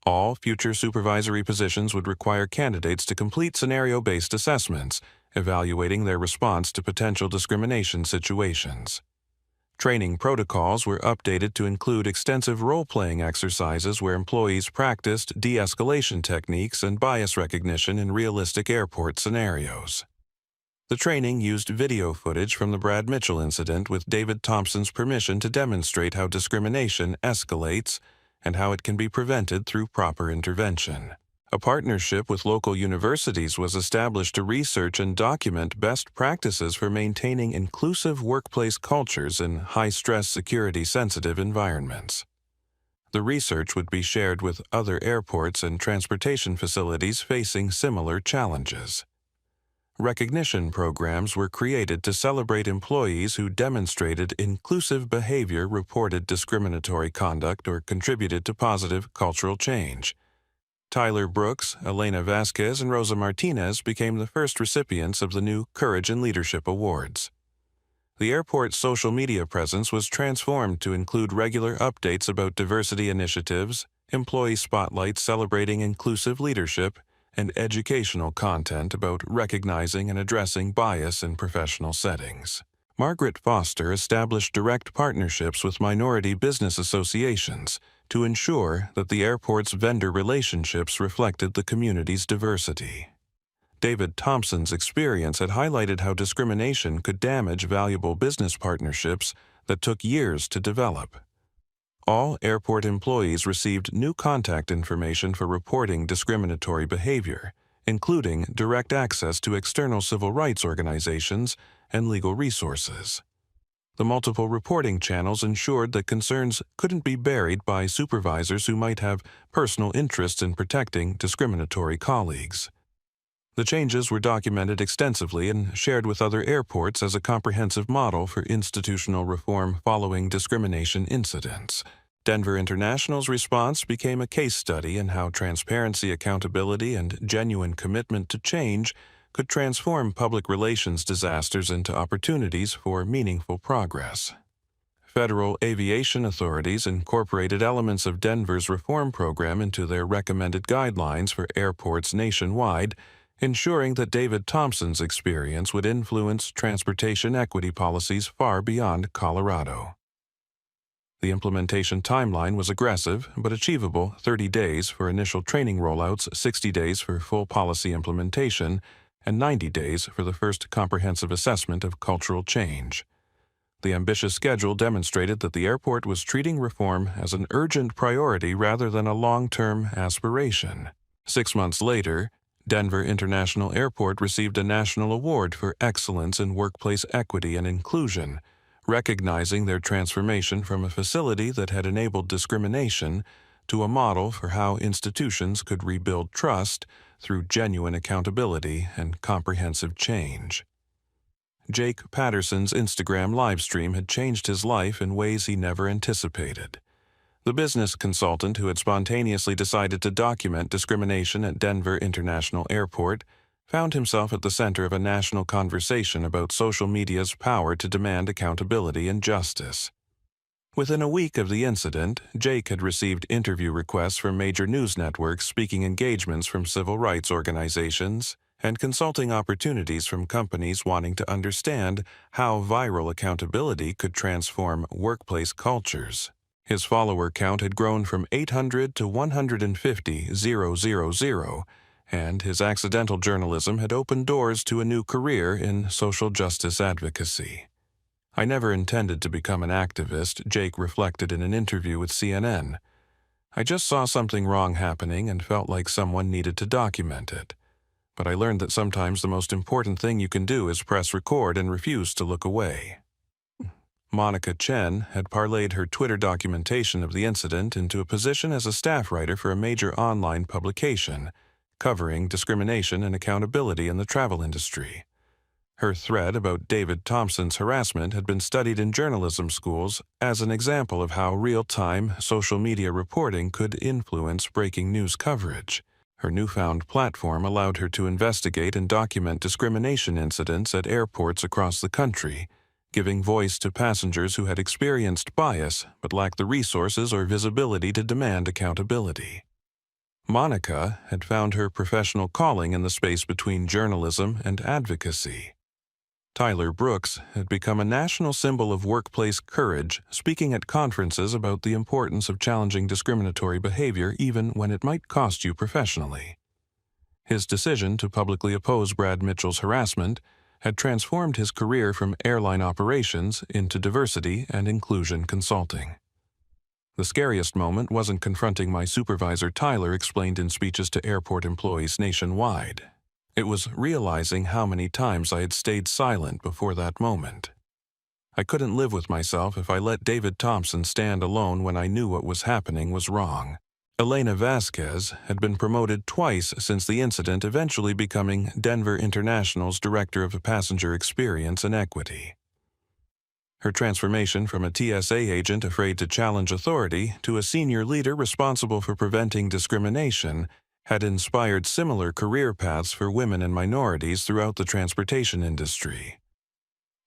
All future supervisory positions would require candidates to complete scenario-based assessments, evaluating their response to potential discrimination situations. Training protocols were updated to include extensive role-playing exercises where employees practiced de-escalation techniques and bias recognition in realistic airport scenarios. The training used video footage from the Brad Mitchell incident with David Thompson's permission to demonstrate how discrimination escalates and how it can be prevented through proper intervention. A partnership with local universities was established to research and document best practices for maintaining inclusive workplace cultures in high-stress, security-sensitive environments. The research would be shared with other airports and transportation facilities facing similar challenges. Recognition programs were created to celebrate employees who demonstrated inclusive behavior, reported discriminatory conduct, or contributed to positive cultural change. Tyler Brooks, Elena Vasquez, and Rosa Martinez became the first recipients of the new Courage and Leadership Awards. The airport's social media presence was transformed to include regular updates about diversity initiatives, employee spotlights celebrating inclusive leadership, and educational content about recognizing and addressing bias in professional settings. Margaret Foster established direct partnerships with minority business associations to ensure that the airport's vendor relationships reflected the community's diversity. David Thompson's experience had highlighted how discrimination could damage valuable business partnerships that took years to develop. All airport employees received new contact information for reporting discriminatory behavior, including direct access to external civil rights organizations and legal resources. The multiple reporting channels ensured that concerns couldn't be buried by supervisors who might have personal interests in protecting discriminatory colleagues. The changes were documented extensively and shared with other airports as a comprehensive model for institutional reform following discrimination incidents. Denver International's response became a case study in how transparency, accountability, and genuine commitment to change could transform public relations disasters into opportunities for meaningful progress. Federal aviation authorities incorporated elements of Denver's reform program into their recommended guidelines for airports nationwide, ensuring that David Thompson's experience would influence transportation equity policies far beyond Colorado. The implementation timeline was aggressive but achievable: 30 days for initial training rollouts, 60 days for full policy implementation, and 90 days for the first comprehensive assessment of cultural change. The ambitious schedule demonstrated that the airport was treating reform as an urgent priority rather than a long-term aspiration. 6 months later, Denver International Airport received a national award for excellence in workplace equity and inclusion, recognizing their transformation from a facility that had enabled discrimination to a model for how institutions could rebuild trust through genuine accountability and comprehensive change. Jake Patterson's Instagram livestream had changed his life in ways he never anticipated. The business consultant who had spontaneously decided to document discrimination at Denver International Airport found himself at the center of a national conversation about social media's power to demand accountability and justice. Within a week of the incident, Jake had received interview requests from major news networks, speaking engagements from civil rights organizations, and consulting opportunities from companies wanting to understand how viral accountability could transform workplace cultures. His follower count had grown from 800 to 150,000, and his accidental journalism had opened doors to a new career in social justice advocacy. "I never intended to become an activist," Jake reflected in an interview with CNN. "I just saw something wrong happening and felt like someone needed to document it. But I learned that sometimes the most important thing you can do is press record and refuse to look away." Monica Chen had parlayed her Twitter documentation of the incident into a position as a staff writer for a major online publication, covering discrimination and accountability in the travel industry. Her thread about David Thompson's harassment had been studied in journalism schools as an example of how real-time social media reporting could influence breaking news coverage. Her newfound platform allowed her to investigate and document discrimination incidents at airports across the country, giving voice to passengers who had experienced bias but lacked the resources or visibility to demand accountability. Monica had found her professional calling in the space between journalism and advocacy. Tyler Brooks had become a national symbol of workplace courage, speaking at conferences about the importance of challenging discriminatory behavior even when it might cost you professionally. His decision to publicly oppose Brad Mitchell's harassment had transformed his career from airline operations into diversity and inclusion consulting. The scariest moment wasn't confronting my supervisor, Tyler explained in speeches to airport employees nationwide. It was realizing how many times I had stayed silent before that moment. I couldn't live with myself if I let David Thompson stand alone when I knew what was happening was wrong. Elena Vasquez had been promoted twice since the incident, eventually becoming Denver International's Director of Passenger Experience and Equity. Her transformation from a TSA agent afraid to challenge authority to a senior leader responsible for preventing discrimination had inspired similar career paths for women and minorities throughout the transportation industry.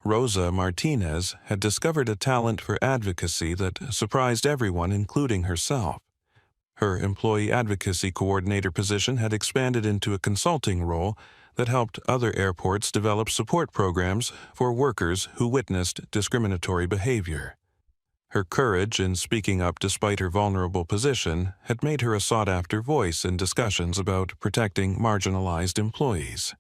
Rosa Martinez had discovered a talent for advocacy that surprised everyone, including herself. Her employee advocacy coordinator position had expanded into a consulting role that helped other airports develop support programs for workers who witnessed discriminatory behavior. Her courage in speaking up despite her vulnerable position had made her a sought-after voice in discussions about protecting marginalized employees.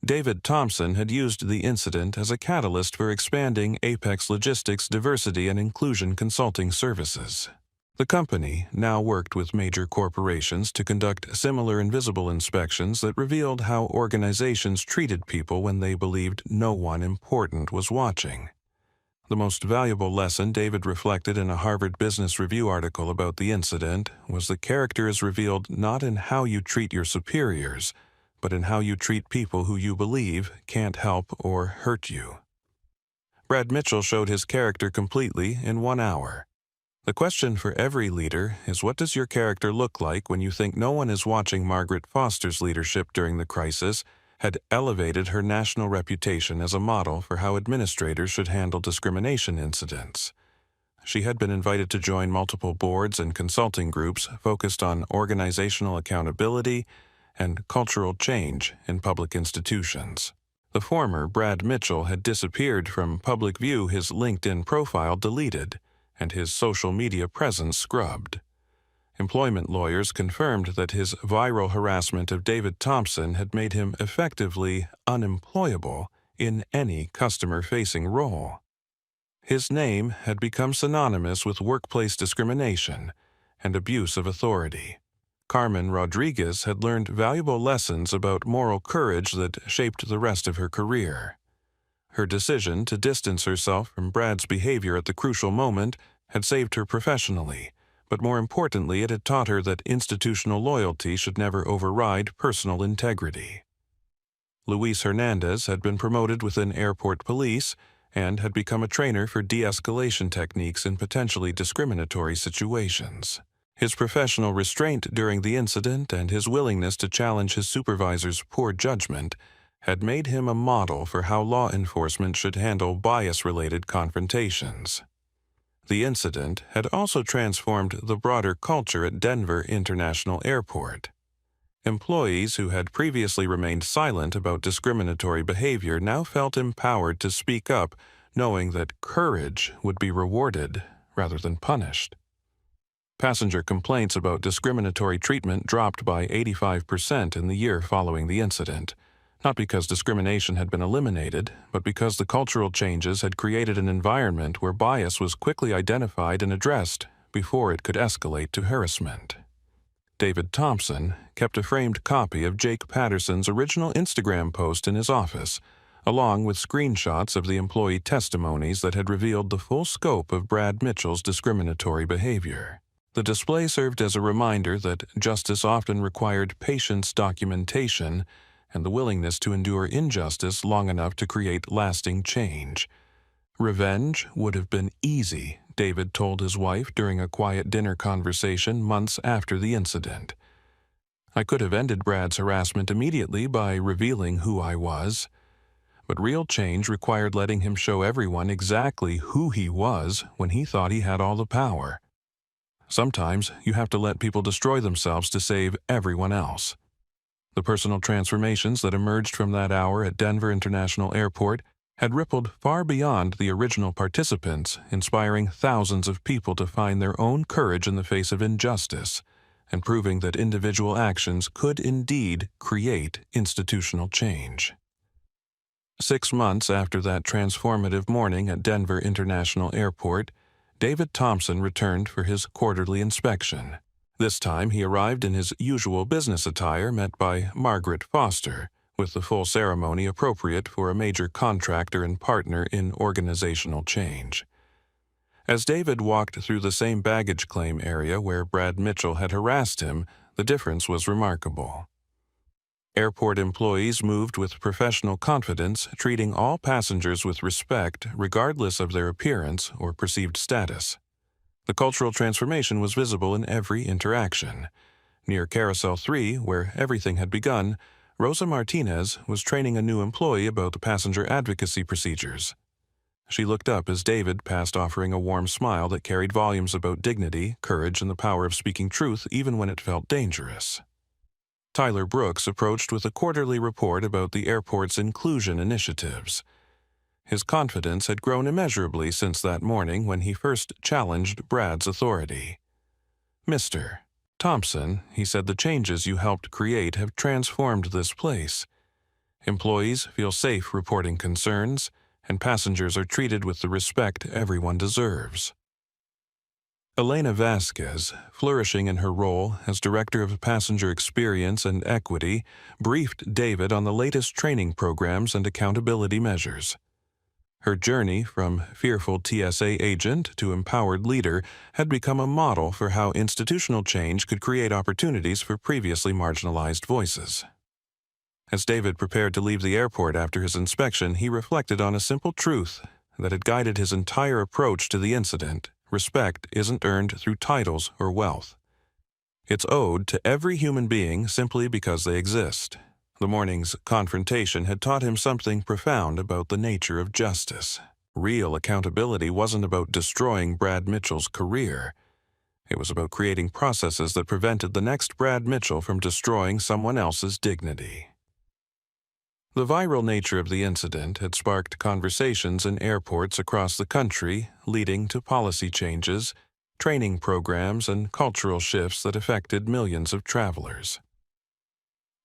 David Thompson had used the incident as a catalyst for expanding Apex Logistics' diversity and inclusion consulting services. The company now worked with major corporations to conduct similar invisible inspections that revealed how organizations treated people when they believed no one important was watching. The most valuable lesson David reflected in a Harvard Business Review article about the incident was that character is revealed not in how you treat your superiors, but in how you treat people who you believe can't help or hurt you. Brad Mitchell showed his character completely in 1 hour. The question for every leader is, what does your character look like when you think no one is watching? Margaret Foster's leadership during the crisis had elevated her national reputation as a model for how administrators should handle discrimination incidents. She had been invited to join multiple boards and consulting groups focused on organizational accountability and cultural change in public institutions. The former Brad Mitchell had disappeared from public view, his LinkedIn profile deleted, and his social media presence scrubbed. Employment lawyers confirmed that his viral harassment of David Thompson had made him effectively unemployable in any customer-facing role. His name had become synonymous with workplace discrimination and abuse of authority. Carmen Rodriguez had learned valuable lessons about moral courage that shaped the rest of her career. Her decision to distance herself from Brad's behavior at the crucial moment had saved her professionally, but more importantly, it had taught her that institutional loyalty should never override personal integrity. Luis Hernandez had been promoted within airport police and had become a trainer for de-escalation techniques in potentially discriminatory situations. His professional restraint during the incident and his willingness to challenge his supervisor's poor judgment had made him a model for how law enforcement should handle bias-related confrontations. The incident had also transformed the broader culture at Denver International Airport. Employees who had previously remained silent about discriminatory behavior now felt empowered to speak up, knowing that courage would be rewarded rather than punished. Passenger complaints about discriminatory treatment dropped by 85% in the year following the incident, not because discrimination had been eliminated, but because the cultural changes had created an environment where bias was quickly identified and addressed before it could escalate to harassment. David Thompson kept a framed copy of Jake Patterson's original Instagram post in his office, along with screenshots of the employee testimonies that had revealed the full scope of Brad Mitchell's discriminatory behavior. The display served as a reminder that justice often required patience, documentation, and the willingness to endure injustice long enough to create lasting change. Revenge would have been easy, David told his wife during a quiet dinner conversation months after the incident. I could have ended Brad's harassment immediately by revealing who I was, but real change required letting him show everyone exactly who he was when he thought he had all the power. Sometimes you have to let people destroy themselves to save everyone else. The personal transformations that emerged from that hour at Denver International Airport had rippled far beyond the original participants, inspiring thousands of people to find their own courage in the face of injustice, and proving that individual actions could indeed create institutional change. 6 months after that transformative morning at Denver International Airport, David Thompson returned for his quarterly inspection. This time he arrived in his usual business attire, met by Margaret Foster, with the full ceremony appropriate for a major contractor and partner in organizational change. As David walked through the same baggage claim area where Brad Mitchell had harassed him, the difference was remarkable. Airport employees moved with professional confidence, treating all passengers with respect regardless of their appearance or perceived status. The cultural transformation was visible in every interaction. Near Carousel 3, where everything had begun, Rosa Martinez was training a new employee about the passenger advocacy procedures. She looked up as David passed, offering a warm smile that carried volumes about dignity, courage, and the power of speaking truth even when it felt dangerous. Tyler Brooks approached with a quarterly report about the airport's inclusion initiatives. His confidence had grown immeasurably since that morning when he first challenged Brad's authority. "Mr. Thompson," he said, "the changes you helped create have transformed this place. Employees feel safe reporting concerns, and passengers are treated with the respect everyone deserves." Elena Vasquez, flourishing in her role as Director of Passenger Experience and Equity, briefed David on the latest training programs and accountability measures. Her journey from fearful TSA agent to empowered leader had become a model for how institutional change could create opportunities for previously marginalized voices. As David prepared to leave the airport after his inspection, he reflected on a simple truth that had guided his entire approach to the incident. Respect isn't earned through titles or wealth. It's owed to every human being simply because they exist. The morning's confrontation had taught him something profound about the nature of justice. Real accountability wasn't about destroying Brad Mitchell's career. It was about creating processes that prevented the next Brad Mitchell from destroying someone else's dignity. The viral nature of the incident had sparked conversations in airports across the country, leading to policy changes, training programs, and cultural shifts that affected millions of travelers.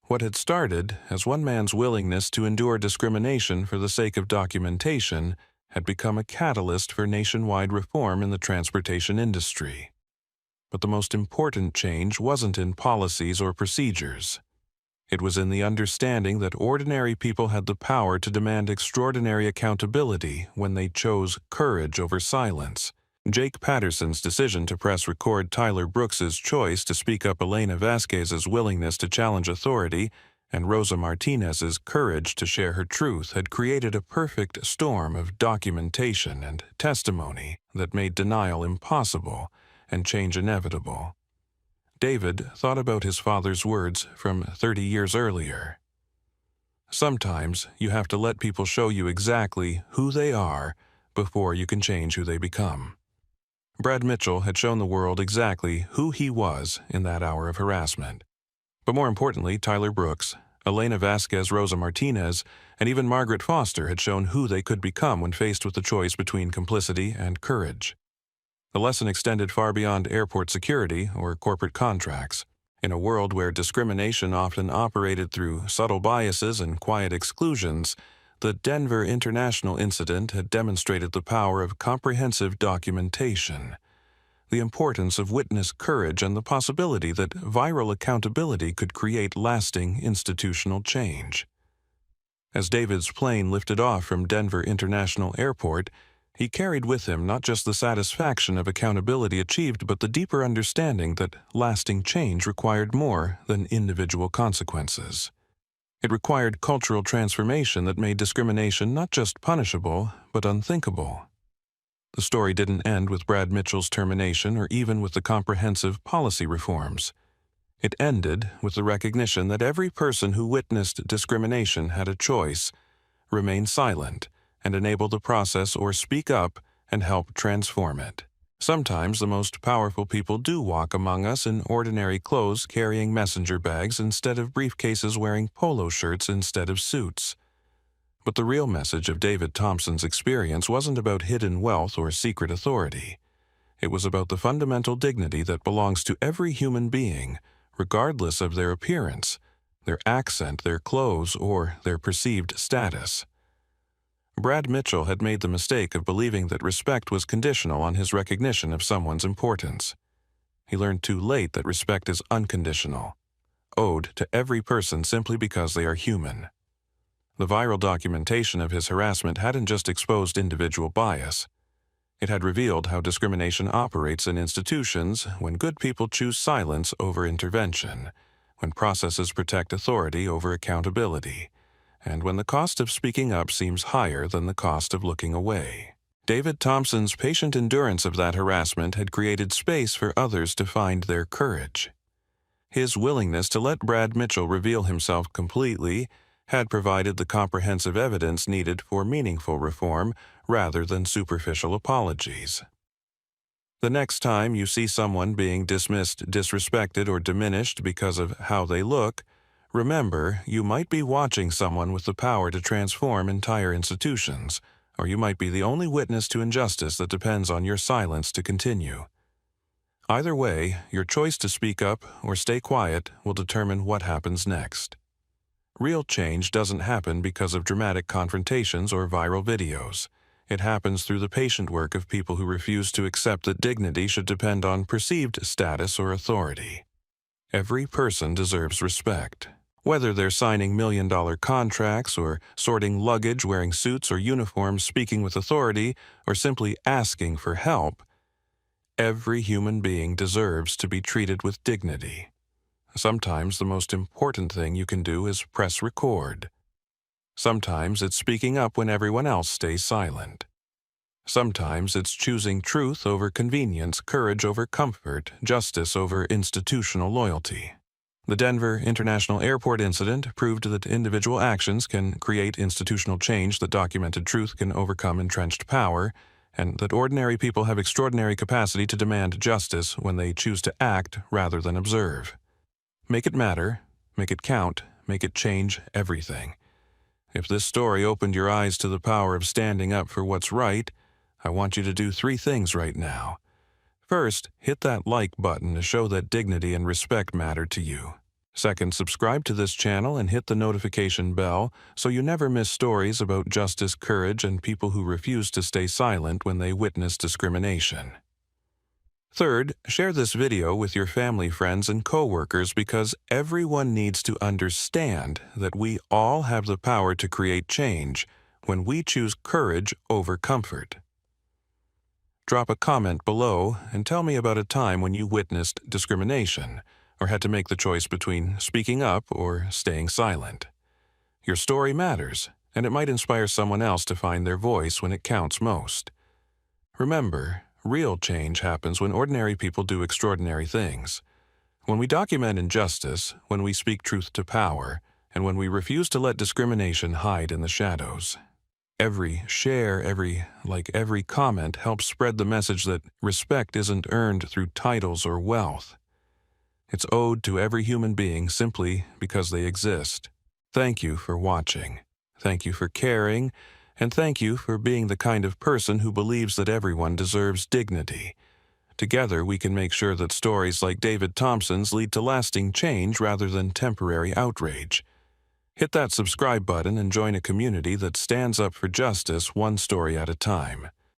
What had started as one man's willingness to endure discrimination for the sake of documentation had become a catalyst for nationwide reform in the transportation industry. But the most important change wasn't in policies or procedures. It was in the understanding that ordinary people had the power to demand extraordinary accountability when they chose courage over silence. Jake Patterson's decision to press record Tyler Brooks's choice to speak up, Elena Vasquez's willingness to challenge authority, and Rosa Martinez's courage to share her truth had created a perfect storm of documentation and testimony that made denial impossible and change inevitable. David thought about his father's words from 30 years earlier. Sometimes you have to let people show you exactly who they are before you can change who they become. Brad Mitchell had shown the world exactly who he was in that hour of harassment. But more importantly, Tyler Brooks, Elena Vasquez, Rosa Martinez, and even Margaret Foster had shown who they could become when faced with the choice between complicity and courage. The lesson extended far beyond airport security or corporate contracts. In a world where discrimination often operated through subtle biases and quiet exclusions, the Denver International incident had demonstrated the power of comprehensive documentation, the importance of witness courage, and the possibility that viral accountability could create lasting institutional change. As David's plane lifted off from Denver International Airport, he carried with him not just the satisfaction of accountability achieved, but the deeper understanding that lasting change required more than individual consequences. It required cultural transformation that made discrimination not just punishable, but unthinkable. The story didn't end with Brad Mitchell's termination or even with the comprehensive policy reforms. It ended with the recognition that every person who witnessed discrimination had a choice: remain silent and enable the process, or speak up and help transform it. Sometimes the most powerful people do walk among us in ordinary clothes carrying messenger bags instead of briefcases, wearing polo shirts instead of suits. But the real message of David Thompson's experience wasn't about hidden wealth or secret authority. It was about the fundamental dignity that belongs to every human being, regardless of their appearance, their accent, their clothes, or their perceived status. Brad Mitchell had made the mistake of believing that respect was conditional on his recognition of someone's importance. He learned too late that respect is unconditional, owed to every person simply because they are human. The viral documentation of his harassment hadn't just exposed individual bias. It had revealed how discrimination operates in institutions when good people choose silence over intervention, when processes protect authority over accountability, and when the cost of speaking up seems higher than the cost of looking away. David Thompson's patient endurance of that harassment had created space for others to find their courage. His willingness to let Brad Mitchell reveal himself completely had provided the comprehensive evidence needed for meaningful reform rather than superficial apologies. The next time you see someone being dismissed, disrespected, or diminished because of how they look, remember, you might be watching someone with the power to transform entire institutions, or you might be the only witness to injustice that depends on your silence to continue. Either way, your choice to speak up or stay quiet will determine what happens next. Real change doesn't happen because of dramatic confrontations or viral videos. It happens through the patient work of people who refuse to accept that dignity should depend on perceived status or authority. Every person deserves respect. Whether they're signing million-dollar contracts or sorting luggage, wearing suits or uniforms, speaking with authority, or simply asking for help, every human being deserves to be treated with dignity. Sometimes the most important thing you can do is press record. Sometimes it's speaking up when everyone else stays silent. Sometimes it's choosing truth over convenience, courage over comfort, justice over institutional loyalty. The Denver International Airport incident proved that individual actions can create institutional change, that documented truth can overcome entrenched power, and that ordinary people have extraordinary capacity to demand justice when they choose to act rather than observe. Make it matter, make it count, make it change everything. If this story opened your eyes to the power of standing up for what's right, I want you to do 3 things right now. First, hit that like button to show that dignity and respect matter to you. Second, subscribe to this channel and hit the notification bell so you never miss stories about justice, courage, and people who refuse to stay silent when they witness discrimination. Third, share this video with your family, friends, and coworkers because everyone needs to understand that we all have the power to create change when we choose courage over comfort. Drop a comment below and tell me about a time when you witnessed discrimination or had to make the choice between speaking up or staying silent. Your story matters, and it might inspire someone else to find their voice when it counts most. Remember, real change happens when ordinary people do extraordinary things. When we document injustice, when we speak truth to power, and when we refuse to let discrimination hide in the shadows. Every share, every comment helps spread the message that respect isn't earned through titles or wealth. It's owed to every human being simply because they exist. Thank you for watching. Thank you for caring. And thank you for being the kind of person who believes that everyone deserves dignity. Together, we can make sure that stories like David Thompson's lead to lasting change rather than temporary outrage. Hit that subscribe button and join a community that stands up for justice one story at a time.